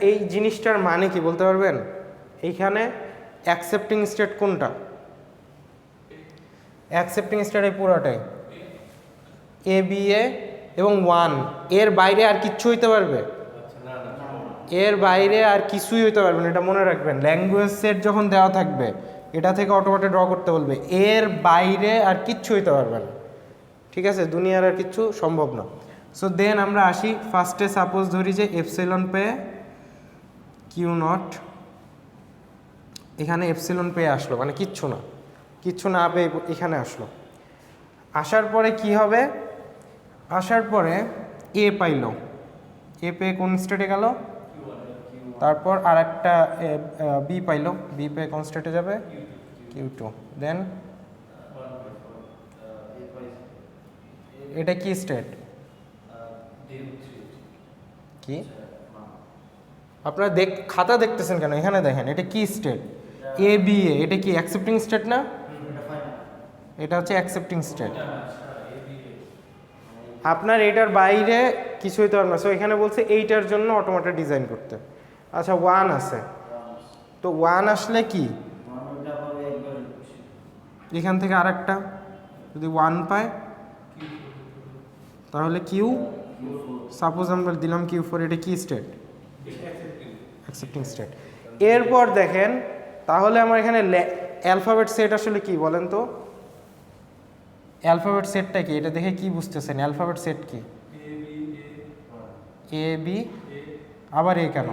এই জিনিসটার মানে কি বলতে পারবেন? এইখানে অ্যাকসেপ্টিং স্টেট কোনটা? অ্যাকসেপ্টিং স্টেট এই পুরোটাই ABA এবং 1, এর বাইরে আর কিচ্ছু হইতে পারবে? এর বাইরে আর কিছুই হইতে পারবে না, এটা মনে রাখবেন। ল্যাঙ্গুয়েজ সেট যখন দেওয়া থাকবে এটা থেকে অটোমেটিক ড্র করতে বলবে, এর বাইরে আর কিচ্ছু হইতে পারবে না, ঠিক আছে। দুনিয়ার আর কিচ্ছু সম্ভব না। সো দেন আমরা আসি ফার্স্টে, সাপোজ ধরি যে এপসিলন পেয়ে Q0, এখানে এপসিলন পেয়ে আসলো, মানে কিচ্ছু না পেয়ে এখানে আসলো। আসার পরে কি হবে? আসার পরে এ পাইল, এ পেয়ে কোন স্টেটে গেল? তারপর আর একটা বি পাইল, বি পেয়ে কোন স্টেটে যাবে? Q2। দেন এটা কি স্টেট? কি আপনারা খাতা দেখতেছেন কেন? এখানে দেখেন এটা কি স্টেট? ABA। এটা কি অ্যাকসেপ্টিং স্টেট না? এটা হচ্ছে অ্যাকসেপ্টিং স্টেট। আপনার এটার বাইরে কিছুই তো না। সো এখানে বলছে এইটার জন্য অটোমেটিক ডিজাইন করতে। আচ্ছা 1 আছে, তো 1 আসলে কি এখান থেকে আরেকটা যদি 1 পায় তাহলে কিউ, সাপোজ আমরা দিলাম Q4, এটা কি স্টেট? Accepting state. এরপর দেখেন তাহলে আমার এখানে অ্যালফাবেট সেট আসলে কি বলেন তো? অ্যালফাবেট সেটটা কি, এটা দেখে কি বুঝতেছেন? অ্যালফাবেট সেট কি? এ বি, আবার এ কেন?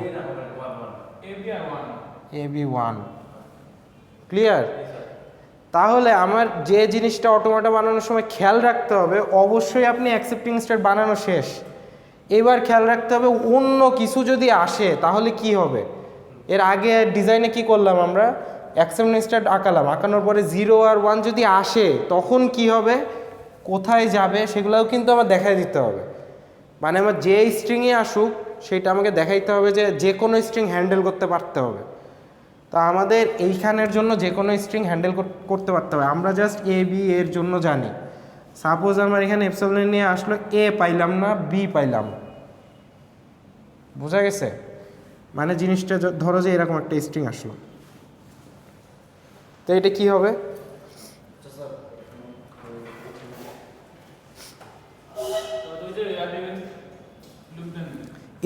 এ বি 1। ক্লিয়ার? তাহলে আমার যে জিনিসটা অটোমাটা বানানোর সময় খেয়াল রাখতে হবে, অবশ্যই আপনি অ্যাকসেপ্টিং স্টেট বানানো শেষ, এবার খেয়াল রাখতে হবে অন্য কিছু যদি আসে তাহলে কি হবে। এর আগে ডিজাইনে কি করলাম আমরা? অ্যাকসেপ্টিং স্টেট আঁকালাম, আঁকানোর পরে 0 আর 1 যদি আসে তখন কি হবে, কোথায় যাবে, সেগুলোও কিন্তু আমার দেখাই দিতে হবে। মানে আমার যে স্ট্রিংয়ে আসুক সেটা আমাকে দেখাইতে হবে যে যে কোনো স্ট্রিং হ্যান্ডেল করতে পারতে হবে। তা আমাদের এইখানের জন্য যে কোনো স্ট্রিং হ্যান্ডেল করতে পারতে হবে। আমরা জাস্ট এ বি এর জন্য জানি। সাপোজ আমার এখানে এপসিলন নিয়ে আসলো, এ পাইলাম না, বি পাইলাম, বোঝা গেছে? মানে জিনিসটা ধরো যে এরকম একটা স্ট্রিং আসলো, তো এটা কি হবে?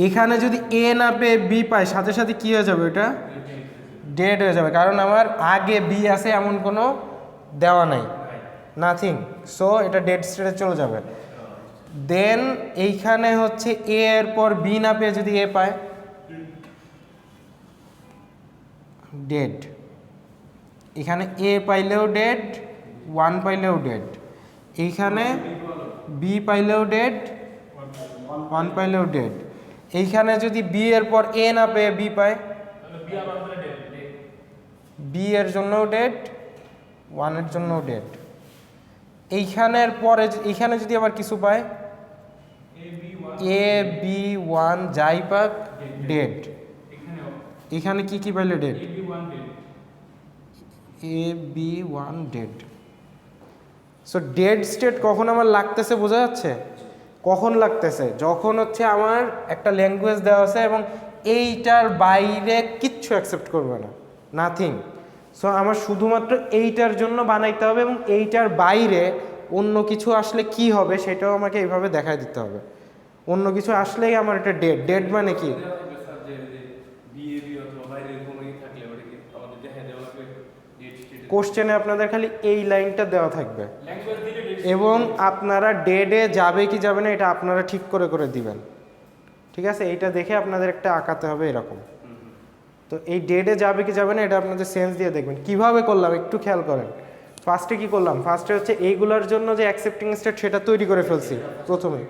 এখানে যদি এ না পেয়ে বি পায়, সাথে সাথে কি হয়ে যাবে? এটা ডেড হয়ে যাবে, কারণ আমার আগে বি আছে এমন কোনো দেওয়া নাই, নাথিং। সো এটা ডেড স্টেটে চলে যাবে। দেন এইখানে হচ্ছে এ এর পর বি না পেয়ে যদি এ পায়, ডেড। এখানে এ পাইলেও ডেড, 1 পাইলেও ডেড। এইখানে বি পাইলেও ডেড, 1 পাইলেও ডেড। এইখানে যদি বি এর পর এ না পেয়ে বি পায়, বি এর জন্যও ডেড, 1 এর জন্যও ডেড। এইখানের পরে এইখানে যদি আবার কিছু পায়, এ বি 1 যাই পাক ডেড। এখানে কি কি পাইলে dead? A B 1 dead. So dead state কখন আমার লাগতেছে বোঝা যাচ্ছে? কখন লাগতেছে? যখন হচ্ছে আমার একটা ল্যাঙ্গুয়েজ দেওয়া আছে এবং এইটার বাইরে কিচ্ছু অ্যাকসেপ্ট করবে না, নাথিং। সো আমার শুধুমাত্র এইটার জন্য বানাইতে হবে এবং এইটার বাইরে অন্য কিছু আসলে কি হবে সেটাও আমাকে এইভাবে দেখায় দিতে হবে। অন্য কিছু আসলেই আমার এটা ডেড। ডেড মানে কি? কোশ্চেনে আপনাদের খালি এই লাইনটা দেওয়া থাকবে এবং আপনারা ডেডে যাবে কি যাবে না এটা আপনারা ঠিক করে করে দিবেন, ঠিক আছে? এইটা দেখে আপনাদের একটা আঁকাতে হবে এরকম। তো এই ডেডে যাবে কি যাবে না এটা আপনাদের সেন্স দিয়ে দেখবেন। কিভাবে করলাম একটু খেয়াল করেন। ফার্স্টে কি করলাম? ফার্স্টে হচ্ছে এইগুলোর জন্য যে অ্যাকসেপ্টিং স্টেট সেটা তৈরি করে ফেলছি প্রথমে,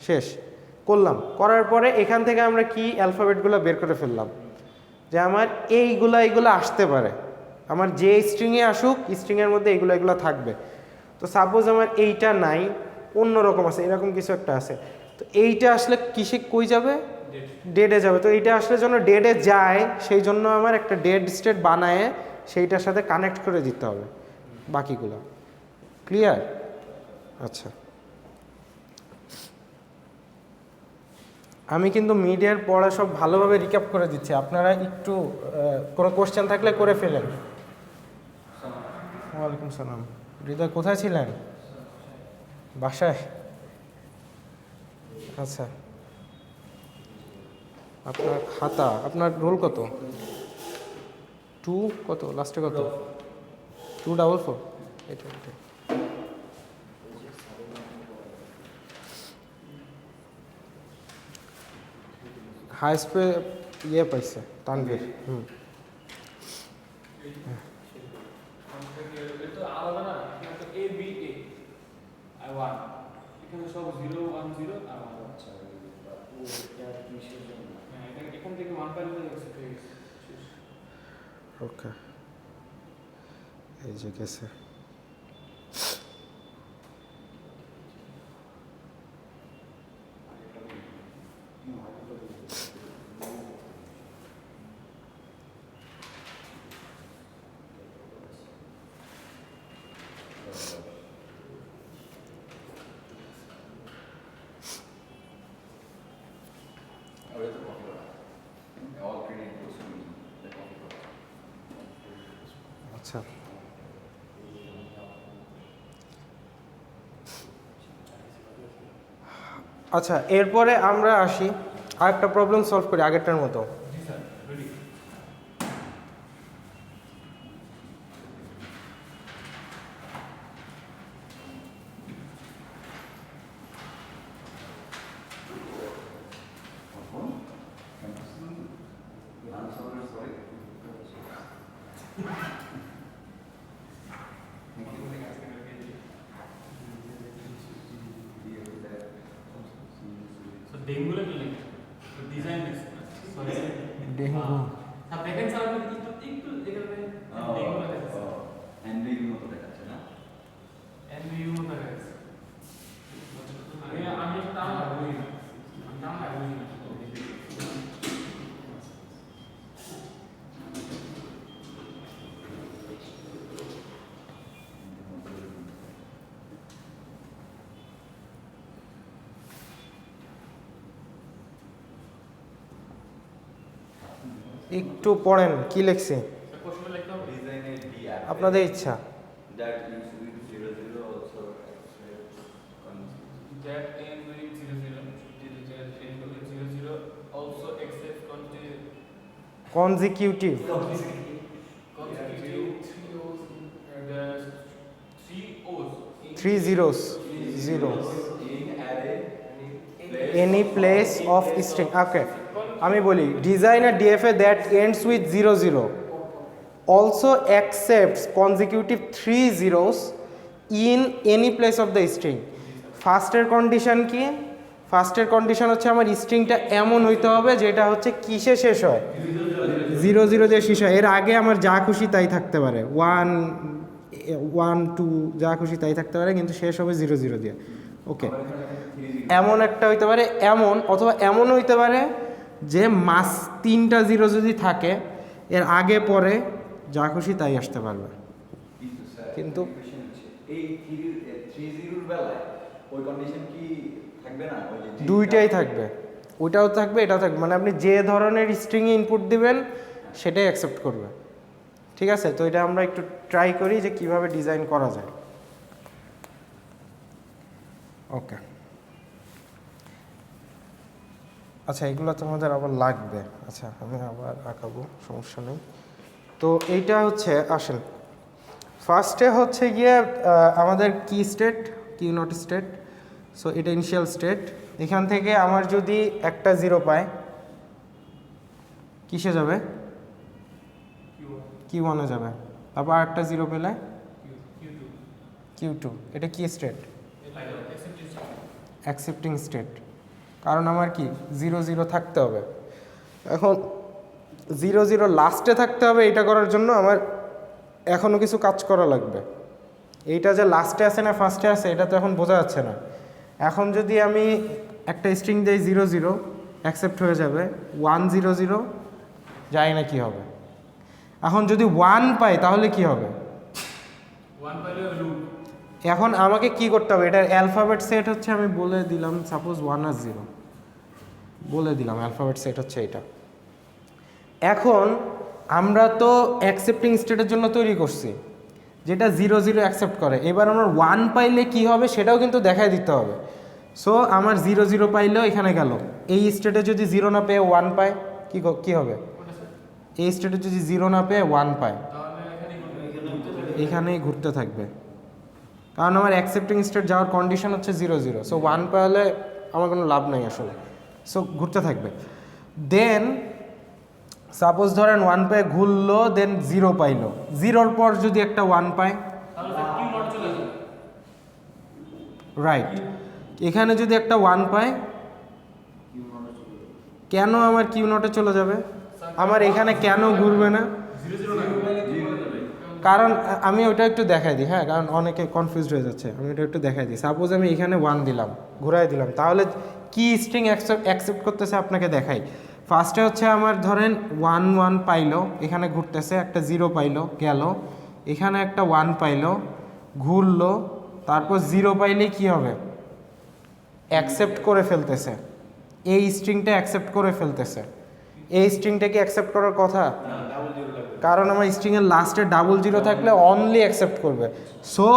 শেষ করলাম। করার পরে এখান থেকে আমরা কি অ্যালফাবেটগুলো বের করে ফেললাম যে আমার এইগুলো আসতে পারে, আমার যে স্ট্রিংয়ে আসুক স্ট্রিংয়ের মধ্যে এগুলো থাকবে। তো সাপোজ আমার এইটা নাই, অন্য রকম আছে, এরকম কিছু একটা আছে, তো এইটা আসলে কিসে কই যাবে? ডেডে যাবে। তো এইটা আসলে যেন ডেডে যায় সেই জন্য আমার একটা ডেড স্টেট বানায় সেইটার সাথে কানেক্ট করে দিতে হবে বাকিগুলো। ক্লিয়ার? আচ্ছা, আমি কিন্তু মিডিয়ার পড়া সব ভালোভাবে রিক্যাপ করে দিচ্ছি, আপনারা একটু কোনো কোশ্চেন থাকলে করে ফেলেন। ওয়ালাইকুম সালাম। হৃদয় কোথায় ছিলেন? বাসায়? আচ্ছা, আপনার খাতা, আপনার রোল কত? 2 কত লাস্টে কত? 244। এটা হাইস্ট পে ইয়ে পাইছে তানভীর। আলাদা না, এ বি এ আর 1, এখানে সব 0 1 0 আর 1। আচ্ছা, এখান থেকে 1 পাইলে ওকে, এই যে গেছে। আচ্ছা, আচ্ছা, এরপরে আমরা আসি আরেকটা প্রবলেম সলভ করি আগেরটার মতো। ডেঙ্গু লাগলে ডিজাইন সরি ডেঙ্গু आप দেখেন স্যার একটু এখানে ডেঙ্গু লাগছে হ্যান্ডেল মতো দেখাচ্ছে না এনবিইউ মতো লাগছে আমি টান লাগুই না টান লাগুই না একটু পড়েন কি লিখছে প্রশ্ন লিখতে হবে ডিজাইনের ডি আপনাদের ইচ্ছা that is with 00 also that end with 00 also accept consecutive three zeros zero in array any place of string okay আমি বলি design a DFA that ends with 00 also accepts consecutive three zeros in any place of the string ফার্স্টের condition কি ফার্স্টের condition হচ্ছে আমার স্ট্রিংটা এমন হইতে হবে যেটা হচ্ছে কিসে শেষ হয় 00 দিয়ে শেষ হয় এর আগে আমার যা খুশি তাই থাকতে পারে 1 2 যা খুশি তাই থাকতে পারে কিন্তু শেষ হবে 00 দিয়ে ওকে এমন একটা হইতে পারে এমন অথবা এমন হইতে পারে যে মাস 3টা জিরো যদি থাকে এর আগে পরে যা খুশি তাই আসতে পারবে কিন্তু এই 30 এর বেলায় ওই কন্ডিশন কি থাকবে না ওই যে দুইটাই থাকবে ওইটাও থাকবে এটাও থাকবে মানে আপনি যে ধরনের স্ট্রিংয়ে ইনপুট দিবেন সেটাই অ্যাকসেপ্ট করবে ঠিক আছে তো এটা আমরা একটু ট্রাই করি যে কিভাবে ডিজাইন করা যায় ওকে আচ্ছা এগুলো তোমাদের আবার লাগবে আচ্ছা আমি আবার আঁকাবো সমস্যা নেই তো এইটা হচ্ছে আসেন ফার্স্টে হচ্ছে গিয়ে আমাদের কি state Q naught state so এটা ইনিশিয়াল স্টেট এখান থেকে আমার যদি একটা জিরো পায় কিসে যাবে কিউ ওয়ানে যাবে তারপর আরেকটা জিরো পেলে কিউ টু এটা কি স্টেট অ্যাকসেপ্টিং স্টেট কারণ আমার কি 00 থাকতে হবে এখন 00 লাস্টে থাকতে হবে এটা করার জন্য আমার এখনও কিছু কাজ করা লাগবে এইটা যে লাস্টে আছে না ফার্স্টে আছে এটা তো এখন বোঝা যাচ্ছে না এখন যদি আমি একটা স্ট্রিং দেই 00 অ্যাকসেপ্ট হয়ে যাবে 100 জানি না কি হবে এখন যদি 1 পাই তাহলে কি হবে 1 পাইলে রুট এখন আমাকে কি করতে হবে এটার অ্যালফাবেট সেট হচ্ছে আমি বলে দিলাম সাপোজ 1 আর 0 বলে দিলাম অ্যালফাবেট সেট হচ্ছে এটা এখন আমরা তো অ্যাকসেপ্টিং স্টেটের জন্য তৈরি করছি যেটা 00 অ্যাকসেপ্ট করে এবার আমার 1 পাইলে কি হবে সেটাও কিন্তু দেখাই দিতে হবে সো আমার 00 পাইলেও এখানে গেল এই স্টেটে যদি 0 না পেয়ে 1 পায় কি হবে এই স্টেটে যদি 0 না পেয়ে 1 পায় তাহলে এখানেই ঘুরতে থাকবে কারণ আমার অ্যাকসেপ্টিং স্টেট যাওয়ার কন্ডিশন হচ্ছে 00 সো 1 পাইলে আমার কোনো লাভ নাই আসলে সো ঘুরতে থাকবে দেন সাপোজ ধরেন 1 পায়ে ঘুরলো দেন 0 পাইলো 0-র পর যদি একটা 1 পায় তাহলে কিউ নট চলে যাবে রাইট এখানে যদি একটা 1 পায় কেন আমার কিউ নটে চলে যাবে আমার এখানে কেন ঘুরবে না 00 না কারণ আমি ওটা একটু দেখাই দিই হ্যাঁ কারণ অনেকে কনফিউজড হয়ে যাচ্ছে আমি ওটা একটু দেখাই দিই সাপোজ আমি এখানে 1 দিলাম ঘুরাই দিলাম তাহলে কি স্ট্রিং অ্যাকসেপ্ট করতেছে আপনাকে দেখাই ফার্স্টে হচ্ছে আমার ধরেন 1 পাইলো এখানে ঘুরতেছে একটা 0 পাইলো গেল এখানে একটা 1 পাইলো ঘুরলো তারপর 0 পাইলে কি হবে অ্যাকসেপ্ট করে ফেলতেছে এই স্ট্রিংটা অ্যাকসেপ্ট করে ফেলতেছে এই স্ট্রিংটা কি অ্যাকসেপ্ট করার কথা কারণ আমার স্ট্রিংয়ের লাস্টে 00 থাকলে অনলি অ্যাকসেপ্ট করবে সো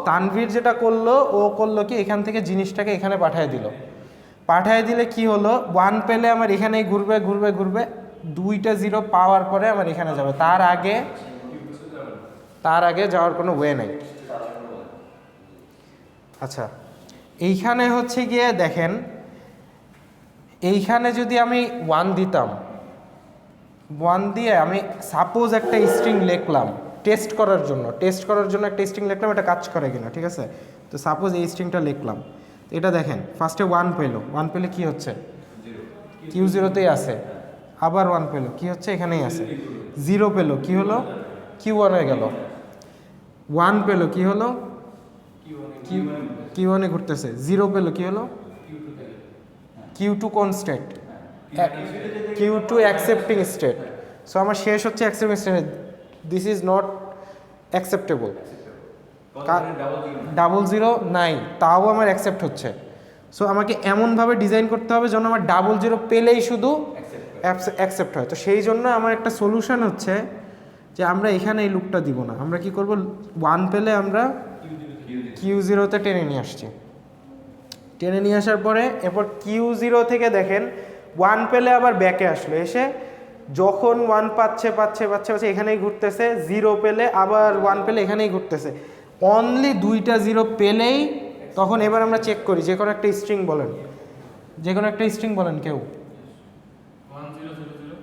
তানভীর যেটা করলো ও করলো কি এখান থেকে জিনিসটাকে এখানে পাঠিয়ে দিল পাঠিয়ে দিলে কি হলো 1 পেলে আমার এখানেই ঘুরবে ঘুরবে ঘুরবে 2টা 0 পাওয়ার পরে আমার এখানে যাবে তার আগে যাওয়ার কোনো ওয়ে নেই আচ্ছা এইখানে হচ্ছে গিয়ে দেখেন এইখানে যদি আমি 1 দিতাম 1 দিয়ে আমি সাপোজ একটা স্ট্রিং লিখলাম টেস্ট করার জন্য একটা স্ট্রিং লিখলাম এটা কাজ করে কিনা ঠিক আছে তো সাপোজ এই স্ট্রিংটা লিখলাম এটা দেখেন ফার্স্টে 1 পেলো 1 পেলে কি হচ্ছে কিউ জিরোতেই আছে, আবার 1 পেলো, কি হচ্ছে এখানেই আছে। 0 পেলো, কি হলো কিউ 1 হয়ে গেল। 1 পেলো, কি হলো কিউ 1 এ ঘুরতেছে। 0 পেলো, কি হলো কিউ 2 কোন state, Q 2 accepting state. So আমার শেষ হচ্ছে accepting state, this is not acceptable. Double zero নাই, তাও আমার অ্যাকসেপ্ট হচ্ছে। সো আমাকে এমনভাবে ডিজাইন করতে হবে যেন আমার ডাবল জিরো পেলেই শুধু অ্যাকসেপ্ট হয়। তো সেই জন্য আমার একটা সলিউশন হচ্ছে যে আমরা এখানে এই লুপটা দিব না, আমরা কি করব 1 পেলে আমরা কিউ জিরোতে টেনে নিয়ে আসছি। টেনে নিয়ে আসার পরে এরপর কিউ জিরো থেকে দেখেন 1 পেলে আবার ব্যাকে আসলো, এসে যখন 1 পাচ্ছে এখানেই ঘুরতেছে, 0 পেলে আবার 1 পেলে এখানেই ঘুরতেছে। অনলি 2টা 0 পেলেই তখন এবার আমরা চেক করি, যে কোনো একটা স্ট্রিং বলেন, যে কোনো একটা স্ট্রিং বলেন কেউ। 1 0 0 0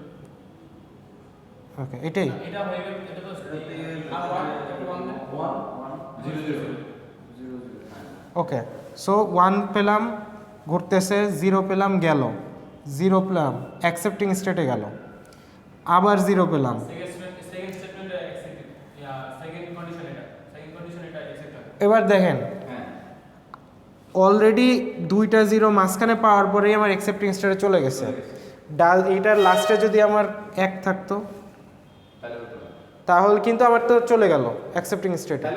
ওকে, এটাই এটা হয়ে গেল, এটা তো আর 1 0 0 ওকে। সো 1 পেলাম ঘুরতেছে, 0 পেলাম গেল, 0 পেলাম অ্যাকসেপ্টিং স্টেটে গেল, আবার 0 পেলাম। সেকেন্ড স্টেটমেন্ট অ্যাকসেপ্টেড, ইয়া সেকেন্ড কন্ডিশন এটা অ্যাকসেপ্ট। এবার দেখেন হ্যাঁ অলরেডি 2টা 0 মাঝখানে পাওয়ার পরেই আমার অ্যাকসেপ্টিং স্টেটে চলে গেছে। এটার লাস্টে যদি আমার 1 থাকতো তাহলে কিন্তু আমার তো চলে গেল অ্যাকসেপ্টিং স্টেটে।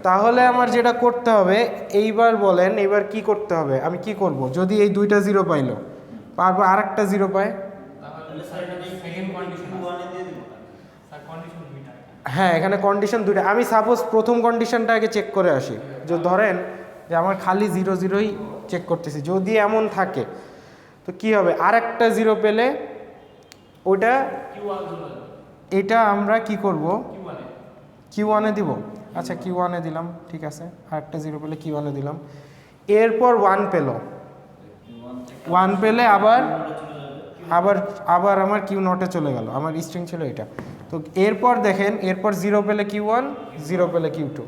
তাহলে আমার যেটা করতে হবে, এইবার বলেন এইবার কি করতে হবে, আমি কি করব যদি এই 2টা 0 পাইলো, পারবো আর একটা 0 পায়। তাহলে স্যার এটা সেকেন্ড কন্ডিশন 1 এ দিয়ে দিব স্যার, কন্ডিশন দুইটা। হ্যাঁ, এখানে কন্ডিশন 2টা। আমি সাপোজ প্রথম কন্ডিশনটা আগে চেক করে আসি, যে ধরেন যে আমার খালি 0 0ই চেক করতেছি, যদি এমন থাকে তো কি হবে, আর একটা 0 পেলে ওটা Q1 হলো, এটা আমরা কি করব Q1 এ কিউ 1 এ দিব। আচ্ছা কিউ 1 এ দিলাম, ঠিক আছে, আর একটা 0 পেলে কিউ 1 এ দিলাম। এরপর 1 পেলো, 1 পেলে আবার আবার আবার আমার কিউ নটে চলে গেল, আমার স্ট্রিং ছিল এটা। তো এরপর দেখেন, এরপর 0 পেলে কিউ 1, 0 পেলে কিউ 2।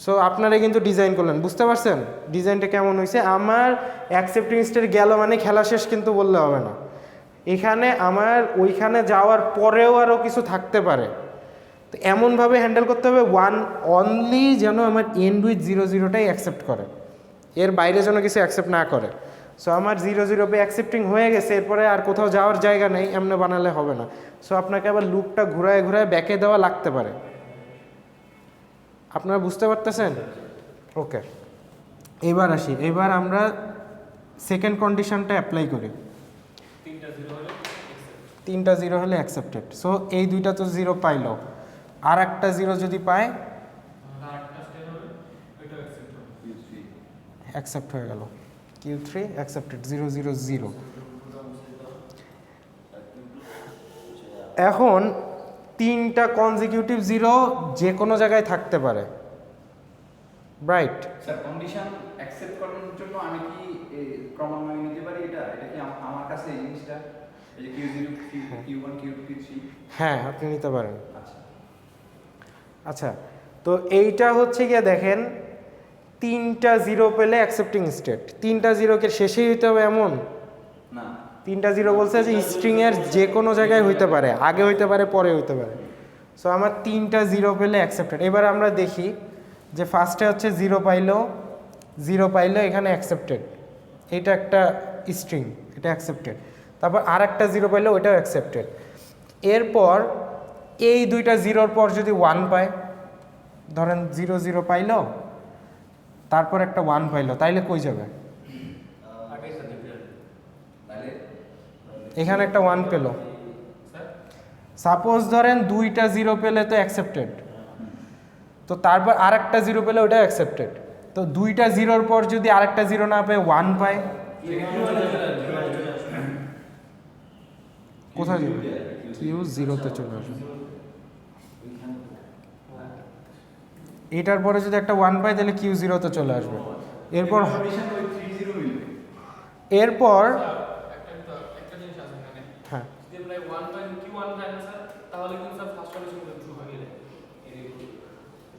সো আপনারা কিন্তু ডিজাইন করলেন, বুঝতে পারছেন ডিজাইনটা কেমন হয়েছে। আমার অ্যাকসেপ্টিং স্টেট গেল মানে খেলা শেষ কিন্তু বললে হবে না, এখানে আমার ওইখানে যাওয়ার পরেও আরও কিছু থাকতে পারে। তো এমনভাবে হ্যান্ডেল করতে হবে 1 অনলি যেন আমার এন্ড উইথ 0 0টাই অ্যাকসেপ্ট করে, এর বাইরে যেন কিছু অ্যাকসেপ্ট না করে। সো আমার 0 0 পে অ্যাকসেপ্টিং হয়ে গেছে, এরপরে আর কোথাও যাওয়ার জায়গা নেই, এমনি বানালে হবে না। সো আপনাকে আবার লুপটা ঘুরায় ঘুরায় ব্যাকে দেওয়া লাগতে পারে। আপনারা বুঝতে পারতেছেন? ওকে, এবার আসি, এবার আমরা সেকেন্ড কন্ডিশনটা অ্যাপ্লাই করি। 3টা 0 হলে অ্যাকসেপ্টেড। সো এই 2টা তো 0 পাইলো, আর একটা 0 যদি পায় আরেকটা স্টেট হবে, এটা অ্যাকসেপ্ট হবে। অ্যাকসেপ্ট হয়ে গেল, কিউ 3 অ্যাকসেপ্টেড, 0 0 0। এখন 3টা কনজিকিউটিভ 0 যে কোনো জায়গায় থাকতে পারে, রাইট? স্যার কন্ডিশন অ্যাকসেপ্ট করার জন্য আমি কি ক্রমান্বয়ে নিতে পারি, এটা এটা কি আমার কাছে এই জিনিসটা, এই যে Q0 Q1 Q2 Q3? হ্যাঁ, আপনি নিতে পারেন। আচ্ছা আচ্ছা, তো এইটা হচ্ছে গিয়ে দেখেন 3টা 0 পেলে অ্যাকসেপ্টিং স্টেট, 3টা 0কে শেষেই হইতে হবে এমন না, 3টা 0 বলছে যে স্ট্রিংয়ের যে কোনো জায়গায় হইতে পারে, আগে হইতে পারে পরে হইতে পারে। সো আমার 3টা 0 পেলে অ্যাকসেপ্টেড। এবার আমরা দেখি যে ফার্স্টে হচ্ছে 0 পাইলো এখানে অ্যাকসেপ্টেড, এটা একটা স্ট্রিং, এটা অ্যাকসেপ্টেড। তারপর আর একটা 0 পাইলো, ওইটাও অ্যাকসেপ্টেড। এরপর এই 2টা 0-র পর যদি 1 পায়, ধরেন 0 0 পাইলো, তারপর একটা 1 পাইলো, তাইলে কই যাবে? তাহলে এখানে একটা 1 পেলো, সাপোজ ধরেন 2টা 0 পেলে তো অ্যাকসেপ্টেড, তো তারপর আর একটা 0 পেলে ওটাও অ্যাকসেপ্টেড। তো 2টা 0-র পর যদি আরেকটা 0 না পায়, 1 পায়, কোথায় যাবে? কিউ 0-তে চলে আসবে। এটার পরে যদি একটা 1 পায় তাহলে কিউ 0-তে চলে আসবে। এরপর কন্ডিশন ওই 30 মিলবে। এরপর একটা জিনিস আছে এখানে, হ্যাঁ, যদি আমরা 1 বাই Q1 পাই না স্যার, তাহলে কিন্তু স্যার ফার্স্ট কন্ডিশন ট্রু হয়ে গেলে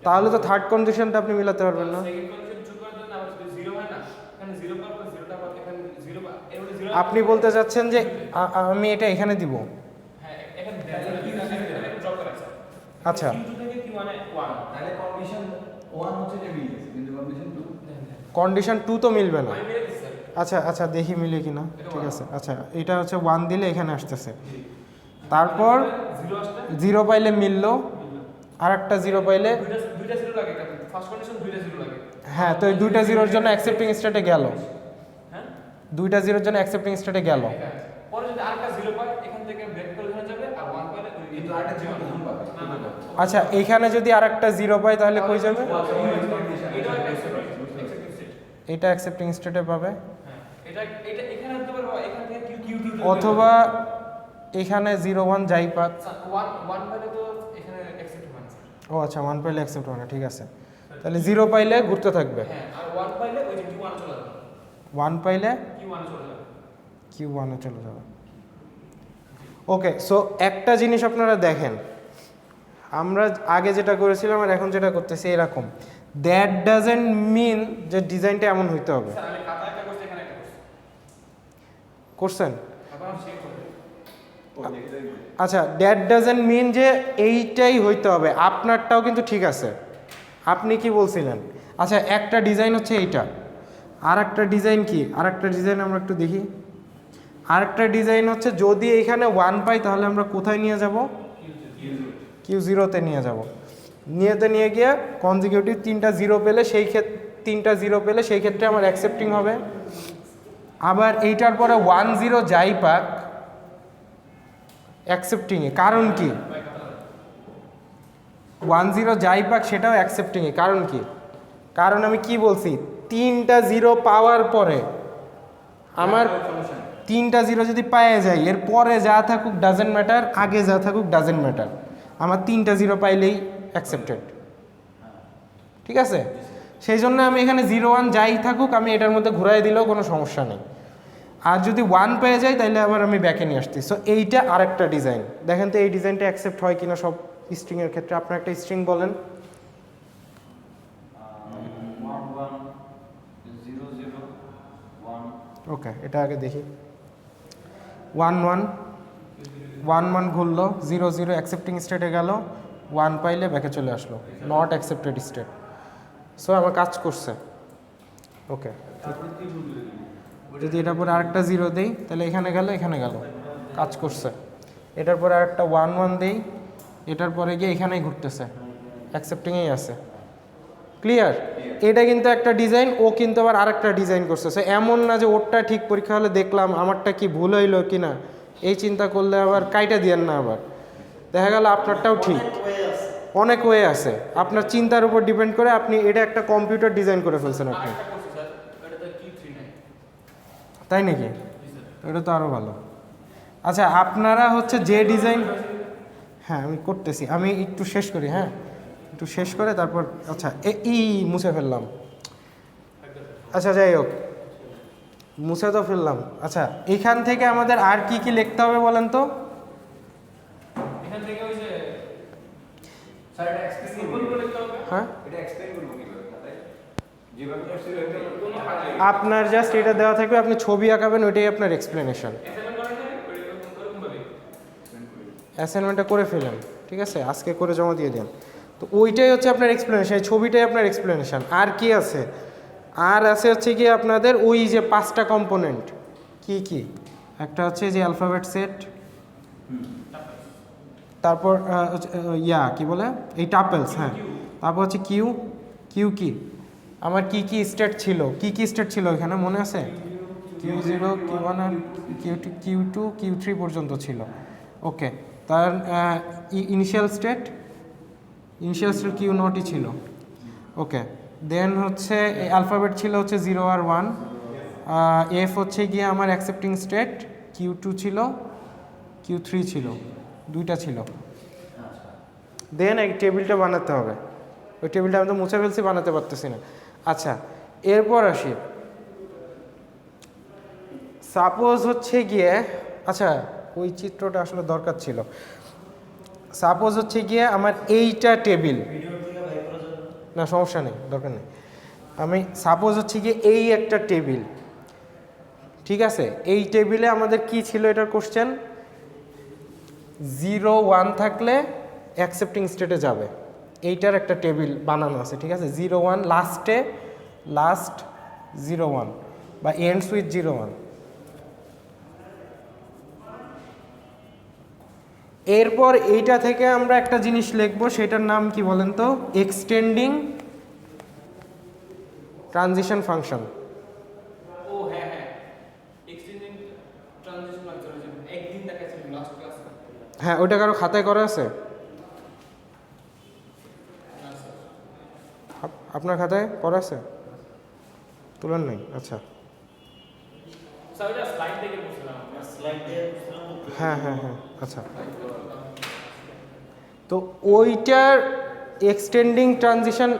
তাহলে তো থার্ড কন্ডিশনটা আপনি মিলাতে পারবেন না। সেকেন্ড কন্ডিশন ট্রু করার জন্য আবার যদি 0 হয় না, এখানে 0 পাবো, 0টা পাবো, এখানে 0 এর মধ্যে আপনি বলতে চাচ্ছেন যে আমি এটা এখানে দিব। হ্যাঁ এখানে ড্রপ করা আছে। আচ্ছা Q2 থেকে Q1 এ 1 তাহলে কন্ডিশন 1 হচ্ছে যে মিলছে কিন্তু কন্ডিশন 2 কন্ডিশন 2 তো মিলবে না। আমি মেরে দিচ্ছি স্যার। আচ্ছা আচ্ছা দেখি মিলে কিনা, ঠিক আছে। আচ্ছা এটা হচ্ছে 1 দিলে এখানে আসতেছে, তারপর 0 আসলে 0 পাইলে মিললো, আর একটা 0 পাইলে দুইটা 0 লাগে একটা ফার্স্ট কন্ডিশন দুইটা 0 লাগে। হ্যাঁ, তো এই দুইটা 0-র জন্য অ্যাকসেপ্টিং স্টেটে গেল, হ্যাঁ দুইটা 0-র জন্য অ্যাকসেপ্টিং স্টেটে গেল। পরে যদি আরেকটা 0 পায় এখান থেকে ব্রেক করে ধরে যাবে আর 1 পাইলে কিন্তু আরেকটা জীবন প্রথম পাবে না না আচ্ছা এখানে যদি আর একটা 0 পাই তাহলে কই যাবে? এটা accepting state। এটা অ্যাকসেপ্টিং স্টেটে পাবে, হ্যাঁ এটা এটা এখানে হতে পারে এখান থেকে Q2 অথবা এখানে 0-1 যাই পাক। 1 পাইলে তো এখানে অ্যাকসেপ্ট হবে না। ও আচ্ছা 1 পাইলে অ্যাকসেপ্ট হবে না, ঠিক আছে। তাহলে 0 পাইলে ঘুরতে থাকবে, হ্যাঁ আর 1 পাইলে ওই যে Q1 চলে যাবে। 1 পাইলে Q1 চলে যাবে। Q1 এ চলে যাবে। ওকে, সো একটা জিনিস আপনারা দেখেন, আমরা আগে যেটা করেছিলাম আর এখন যেটা করতেছি এরকম, দ্যাট ডাজেন্ট মিন যে ডিজাইনটা এমন হইতে হবে। স্যার আমি খাতা একটা করছি এখানে একটা করছি। করছেন? আবার আমি শেষ করব। ও দেখে দেখবে আচ্ছা, দ্যাট ডাজেন্ট মিন যে এইটাই হইতে হবে, আপনারটাও কিন্তু ঠিক আছে। আপনি কি বলছিলেন? আচ্ছা একটা ডিজাইন হচ্ছে এইটা, আর একটা ডিজাইন কি, আর একটা ডিজাইন আমরা একটু দেখি। আর একটা ডিজাইন হচ্ছে যদি এইখানে 1 পাই তাহলে আমরা কোথায় নিয়ে যাব? Q0-তে নিয়ে যাব। নিয়ে গিয়ে কনজিকিউটিভ 3টা 0 পেলে সেই ক্ষেত্রে 3টা 0 পেলে সেই ক্ষেত্রে আমার অ্যাকসেপ্টিং হবে। আবার এইটার পরে 1-0 যাই পাক অ্যাকসেপ্টিংয়ে, কারণ কি? 1-0 যাই পাক সেটাও অ্যাকসেপ্টিংয়ে, কারণ কি? কারণ আমি কি বলছি, 3টা 0 পাওয়ার পরে আমার 3টা 0 যদি পায়ে যাই এর পরে যা থাকুক ডাজেন্ট ম্যাটার, আগে যা থাকুক ডাজেন্ট ম্যাটার, আমার 3টা 0 পাইলেই অ্যাকসেপ্টেড, ঠিক আছে? সেই জন্য আমি এখানে 0-1 যাই থাকুক আমি এটার মধ্যে ঘুরাই দিলেও কোনো সমস্যা নেই। আর যদি 1 পেয়ে যাই তাহলে আবার আমি ব্যাকে নিয়ে আসছি। সো এইটা আরেকটা ডিজাইন, দেখেন তো এই ডিজাইনটা অ্যাকসেপ্ট হয় কিনা সব স্ট্রিংয়ের ক্ষেত্রে। আপনার একটা স্ট্রিং বলেন। 110001 ওকে, এটা আগে দেখি। 1-1 ঘুরলো, 0-0 অ্যাকসেপ্টিং স্টেটে গেল, 1 পাইলে ব্যাকে চলে আসলো, নট অ্যাকসেপ্টেড স্টেট। সো আমার কাজ করছে। ওকে, যদি এটার পরে আরেকটা 0 দেই তাহলে এখানে গেল, কাজ করছে। এটার পরে আরেকটা 1-1 দেই, এটার পরে গিয়ে এখানেই ঘুরতেছে, অ্যাকসেপ্টিংয়েই আছে। ক্লিয়ার? এটা কিন্তু একটা ডিজাইন, ও কিন্তু আবার আরেকটা ডিজাইন করছে। সো এমন না যে ওরটা ঠিক পরীক্ষা হলে দেখলাম আমারটা কি ভুল হইলো কিনা এই চিন্তা করলে আবার কাইটা দিয়েন না। আবার দেখা গেল আপনারটাও ঠিক, অনেক ওয়ে আছে, আপনার চিন্তার উপর ডিপেন্ড করে আপনি এটা একটা কম্পিউটার ডিজাইন করে ফেলছেন আপনি, আরেকটা করছি স্যার এটা তো Q3 নাই। তাই নাকি? জি স্যার। এটা তো আরও ভালো। আচ্ছা আপনারা হচ্ছে যে ডিজাইন, হ্যাঁ আমি করতেছি, আমি একটু শেষ করি, হ্যাঁ একটু শেষ করে তারপর। আচ্ছা মুছে ফেললাম। আচ্ছা যাই হোক, মুছে তো ফেললাম। আচ্ছা এখান থেকে আমাদের আর কি কি লিখতে হবে বলেন তো? এখান থেকে ওই যে স্যার এটা এক্সপ্লেইন সিম্বল গুলো লিখতে হবে। হ্যাঁ এটা এক্সপ্লেইন করব কিভাবে খাতায় যেভাবে করছিল কোনো কাজে আপনার জাস্ট এটা দেওয়া থাকবে, আপনি ছবি আঁকাবেন, ওইটাই আপনার এক্সপ্লেনেশন। অ্যাসাইনমেন্ট করেন না এরকম ভাবে এক্সপ্লেইন করি অ্যাসাইনমেন্টটা করে ফেলেন, ঠিক আছে, আজকে করে জমা দিয়ে দেন। তো ওইটাই হচ্ছে আপনার এক্সপ্লেনেশন, এই ছবিটাই আপনার এক্সপ্লেনেশন। আর কি আছে? আর আছে হচ্ছে কি আপনাদের ওই যে 5টা কম্পোনেন্ট, কি কি? একটা হচ্ছে যে অ্যালফাবেট সেট, তারপর কি বলে এই টাপেলস, হ্যাঁ, তারপর হচ্ছে কিউ কি আমার কি স্টেট ছিল, কি স্টেট ছিল এখানে মনে আছে? Q0 Q1 আর Q2 Q3 পর্যন্ত ছিল। ওকে, তার ইনিশিয়াল স্টেট Q0ই ছিল। ওকে, দেন হচ্ছে অ্যালফাবেট ছিল হচ্ছে 0 আর 1, এফ হচ্ছে গিয়ে আমার অ্যাকসেপ্টিং স্টেট, Q2 ছিল, Q3 ছিল, দুইটা ছিল। দেন এই টেবিলটা বানাতে হবে, ওই টেবিলটা আমি তো মুছে ফেলছি, বানাতে পারতেছি না। আচ্ছা এরপর আসি, সাপোজ হচ্ছে গিয়ে, আচ্ছা ওই চিত্রটা আসলে দরকার ছিল। সাপোজ হচ্ছে গিয়ে আমার এইটা টেবিল, না সমস্যা নেই, দরকার নেই। আমি সাপোজ হচ্ছে গিয়ে এই একটা টেবিল, ঠিক আছে, এই টেবিলে আমাদের কি ছিল এটার কোশ্চেন, 0 1 থাকলে অ্যাকসেপ্টিং স্টেটে যাবে, এইটার একটা টেবিল বানানো আছে। ঠিক আছে, 0 1 লাস্ট 0 1 বা এন্ডস উইথ 0 1। এরপর এইটা থেকে আমরা একটা জিনিস লিখবো, সেটার নাম কি বলেন তো, এক্সটেন্ডিং ট্রানজিশন ফাংশন। ও হ্যাঁ হ্যাঁ, এক্সটেন্ডিং ট্রানজিশন ফাংশন একদিন দেখাচ্ছিল লাস্ট ক্লাসে। হ্যাঁ, ওইটা কারো খাতায় করা আছে? আপনার খাতায় করা আছে? তুলেন নাই? আচ্ছা, স্যার এটা স্লাইড দেখে বলছিলাম, হ্যাঁ হ্যাঁ হ্যাঁ, আচ্ছা। তো ওইটার এক্সটেন্ডিং ট্রানজিশন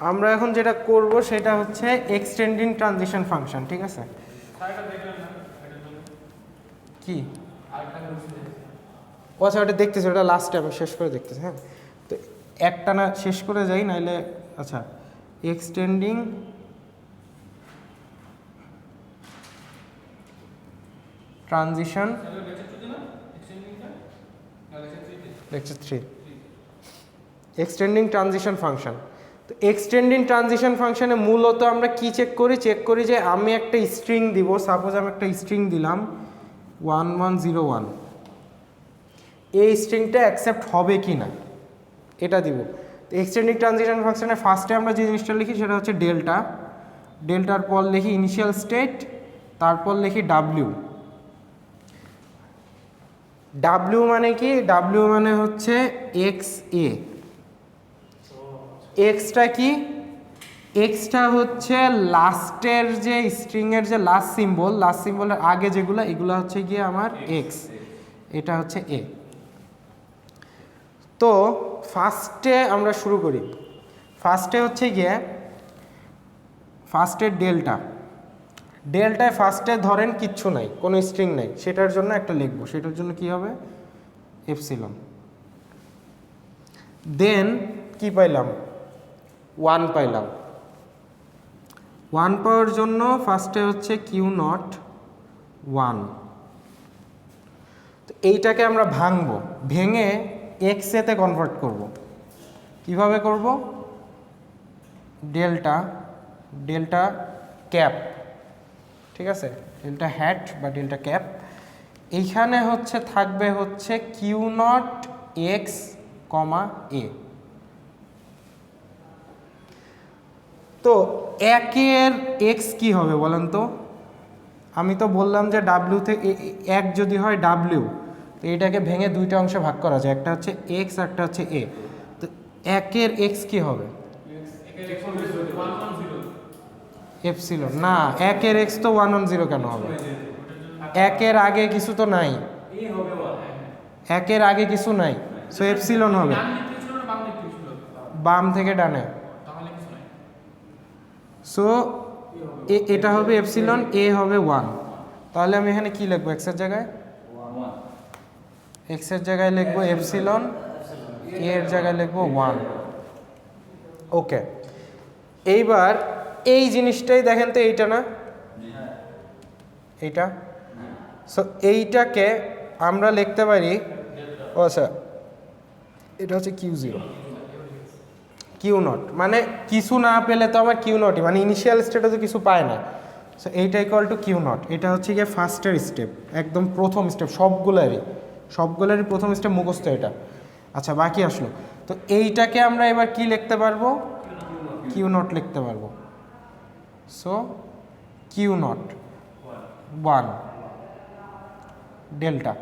আমরা এখন যেটা করব সেটা হচ্ছে এক্সটেন্ডিং ট্রানজিশন ফাংশন। ঠিক আছে, স্যার এটা দেখলেন না এটার জন্য কি আরেকটা বলছিল। ও আচ্ছা, ওটা দেখতেছি, ওটা লাস্টে আমি শেষ করে দেখতেছি। হ্যাঁ, তো একটা না শেষ করে যাই নাইলে। আচ্ছা, extending transition lecture 3, extending transition function. তো এক্সটেন্ডিং ট্রানজিশন ফাংশনে মূলত আমরা কি চেক করি যে আমি একটা স্ট্রিং দিব, সাপোজ আমি একটা স্ট্রিং দিলাম 1101, এই স্ট্রিংটা অ্যাকসেপ্ট হবে কি না এটা দিব। তো এক্সটেন্ডিং ট্রানজিশন ফাংশনে ফার্স্টে আমরা যে জিনিসটা লিখি সেটা হচ্ছে ডেল্টার পর লিখি ইনিশিয়াল স্টেট, তারপর লিখি ডাব্লিউ মানে কি, ডাব্লিউ মানে হচ্ছে এক্স এ। এক্সটা কি, এক্সটা হচ্ছে লাস্টের যে স্ট্রিংয়ের যে লাস্ট সিম্বলের আগে যেগুলো, এগুলো হচ্ছে গিয়ে আমার এক্স, এটা হচ্ছে এ। তো ফার্স্টে আমরা শুরু করি, ফার্স্টে হচ্ছে গিয়ে ফার্স্টের ডেল্টায় ফার্স্টে ধরেন কিচ্ছু নাই, কোনো স্ট্রিং নাই, সেটার জন্য একটা লিখবো, সেটার জন্য কি হবে এপসিলন। দেন কি পাইলাম, 1 পাইলাম। 1 পাওয়ার জন্য ফার্স্টে হচ্ছে কিউ নট 1। তো এইটাকে আমরা ভাঙবো, ভেঙে এক্স এতে কনভার্ট করব। কিভাবে করব, ডেল্টা ক্যাপ, ঠিক আছে, ডেল্টা হ্যাট বা ডেল্টা ক্যাপ, এইখানে হচ্ছে থাকবে হচ্ছে কিউ নট এক্স কমা এ। তো একের এক্স কি হবে বলেন তো, আমি তো বললাম যে ডাব্লিউ থেকে এক যদি হয় ডাব্লিউ, তো এটাকে ভেঙে দুইটা অংশে ভাগ করা যায়, একটা হচ্ছে এক্স একটা হচ্ছে এ। তো একের এক্স কি হবে, এপসিলন। না, একের এক্স তো 110 কেন হবে, একের আগে কিছু তো নাই, একের আগে কিছু নাই, সো এপসিলন হবে বাম থেকে ডানে। সো এটা হবে এপসিলন, এ হবে 1। তাহলে আমি এখানে কি লিখবো, এক্সের জায়গায় লিখবো এপসিলন, এর জায়গায় লিখবো 1। ওকে, এইবার এই জিনিসটাই দেখেন তো, এইটা না এইটা, সো এইটাকে আমরা লিখতে পারি, ও আচ্ছা এটা হচ্ছে কিউ নট, মানে কিছু না পেলে তো আমার কিউ নটই, মানে ইনিশিয়াল স্টেটে তো কিছু পায় না। সো এইটা ইকুয়াল টু কিউ নট, এটা হচ্ছে গিয়ে ফার্স্টের স্টেপ, একদম প্রথম স্টেপ, সবগুলারই প্রথম স্টেপ মুখস্থ এটা। আচ্ছা, বাকি আসলো, তো এইটাকে আমরা এবার কি লিখতে পারবো, কিউ নট লিখতে পারবো। So Q naught 1 delta.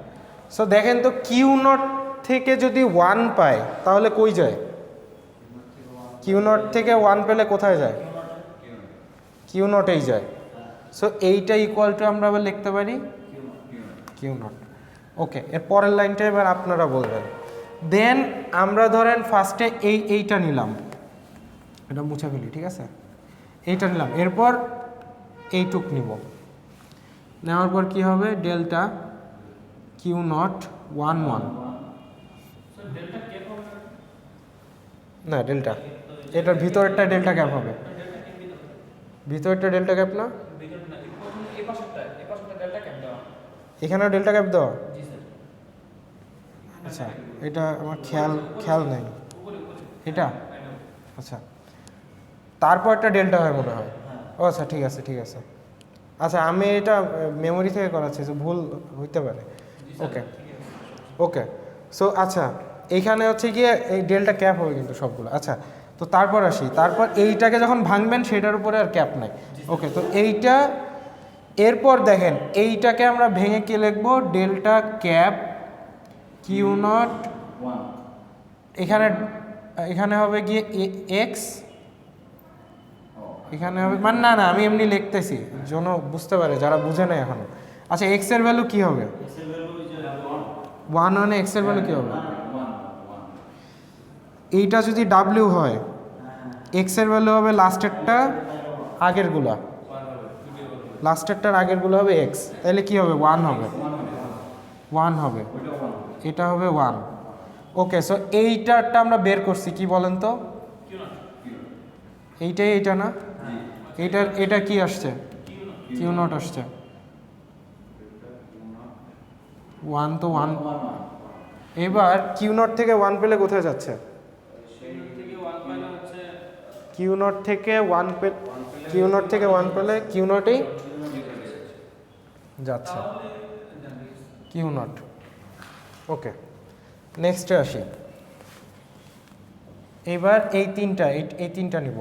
So দেখেন তো, কিউ নট থেকে যদি 1 পায় তাহলে কই যায়, কিউ নট থেকে 1 পেলে কোথায় যায়, কিউ নটেই যায়। সো এইটা ইকুয়াল টু আমরা আবার লিখতে পারি কিউ নট। ওকে, এর পরের লাইনটা এবার আপনারা বলবেন। দেন আমরা ধরেন ফার্স্টে এইটা নিলাম, এটা মুছে ফেলি, ঠিক আছে, এইটা নিলাম, এরপর এইটুক নিব, নেওয়ার পর কি হবে, ডেল্টা কিউ নট 1 1, না ডেল্টা, এটার ভিতরেরটা ডেল্টা ক্যাপ হবে। ভিতরটা ডেল্টা ক্যাপ না? ভিতরে না, এই পাশেরটা ডেল্টা ক্যাপ দেওয়া। এখানেও ডেল্টা ক্যাপ দেওয়া? জি স্যার। আচ্ছা, এটা আমার খেয়াল নেই। উপরে এটা আচ্ছা, তারপর একটা ডেল্টা হয় মনে হয়। ও আচ্ছা, ঠিক আছে ঠিক আছে। আচ্ছা, আমি এটা মেমোরি থেকে করাচ্ছি, তো ভুল হইতে পারে। ওকে ওকে, সো আচ্ছা, এইখানে হচ্ছে গিয়ে এই ডেল্টা ক্যাপ হবে কিন্তু সবগুলো। আচ্ছা, তো তারপর আসি, তারপর এইটাকে যখন ভাঙবেন সেটার উপরে আর ক্যাপ নাই। ওকে, তো এইটা, এরপর দেখেন এইটাকে আমরা ভেঙে কি লিখবো? ডেল্টা ক্যাপ কিউ নট, এখানে হবে গিয়ে এক্স, এখানে হবে মানে না আমি এমনি লিখতেছি যেন বুঝতে পারে যারা বুঝে না এখনো। আচ্ছা, এক্স এর ভ্যালু কি হবে? 1 মানে এক্স এর ভ্যালু কি হবে? এইটা যদি ডাব্লিউ হয়, এক্স এর ভ্যালু হবে লাস্টেরটা আগেরগুলা, লাস্টেরটার আগেরগুলো হবে এক্স, তাহলে কি হবে? 1 হবে, 1 হবে, এটা হবে 1। ওকে, সো এইটারটা আমরা বের করছি, কি বলেন তো? এইটা না, এটা কি আসছে? কিউ নট আসছে। 1 তো 1। এবার কিউ নট থেকে 1 পেলে কোথায় যাচ্ছে? কিউ নট থেকে 1 পেলে কিউ নটেই যাচ্ছে, কিউ নট। ওকে, নেক্সটে আসি। এবার এই তিনটা নিব,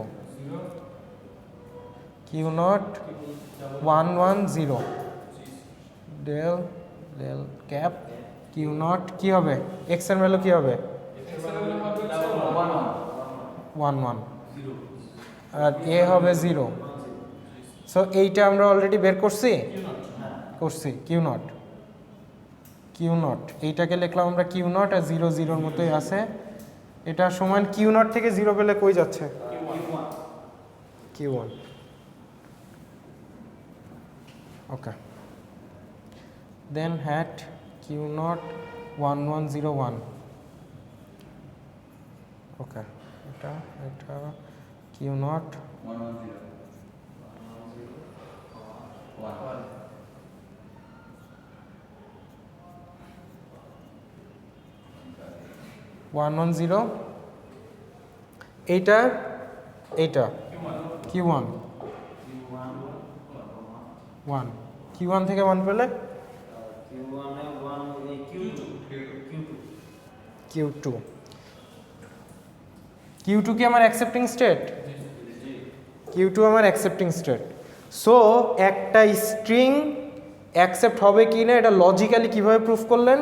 Q naught 1 1 0, del cap Q naught কি হবে? এক্স এর ভ্যালু কি হবে? 1 1, আর এ হবে 0। সো এইটা আমরা অলরেডি বের করছি কিউ নট এইটাকে লিখলাম আমরা কিউ নট, আর 0 0 মতোই আছে। এটা সমান কিউ নট থেকে 0 পেলে কই যাচ্ছে? Q 1। Okay, then hat Q naught 1 1 0 1। Okay, এটা কিউ নট 1 1 0, এইটা কিউ 1 কিউ 1 থেকে 1 পেলে কিউ 2 কি আমার অ্যাকসেপ্টিং স্টেট? কিউ 2 আমার অ্যাকসেপ্টিং স্টেট। সো একটা স্ট্রিং অ্যাকসেপ্ট হবে কি না এটা লজিক্যালি কিভাবে প্রুফ করলেন?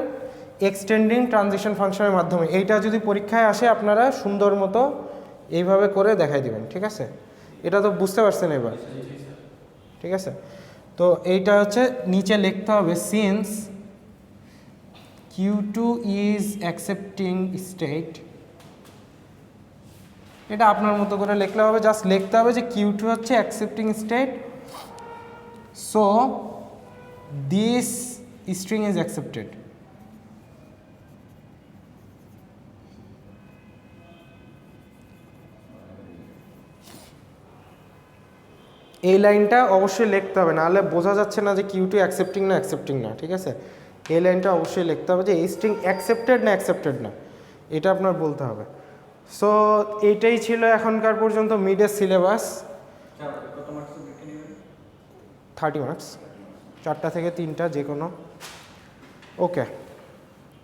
এক্সটেন্ডিং ট্রানজিশন ফাংশনের মাধ্যমে। এইটা যদি পরীক্ষায় আসে আপনারা সুন্দর মতো এইভাবে করে দেখাই দিবেন, ঠিক আছে? এটা তো বুঝতে পারছেন এবার, ঠিক আছে? তো এইটা হচ্ছে নিচে লিখতে হবে, since Q2 is accepting state, এটা আপনার মতো করে লিখলে হবে, জাস্ট লিখতে হবে যে Q2 হচ্ছে accepting state, so this string is accepted. এই লাইনটা অবশ্যই লিখতে হবে, নাহলে বোঝা যাচ্ছে না যে Q2 অ্যাকসেপ্টিং না, ঠিক আছে? এই লাইনটা অবশ্যই লিখতে হবে যে এই স্ট্রিং অ্যাকসেপ্টেড না, এটা আপনার বলতে হবে। সো এইটাই ছিল এখনকার পর্যন্ত মিডের সিলেবাস। 30 মার্কস, 4টা থেকে 3টা যে কোনো। ওকে।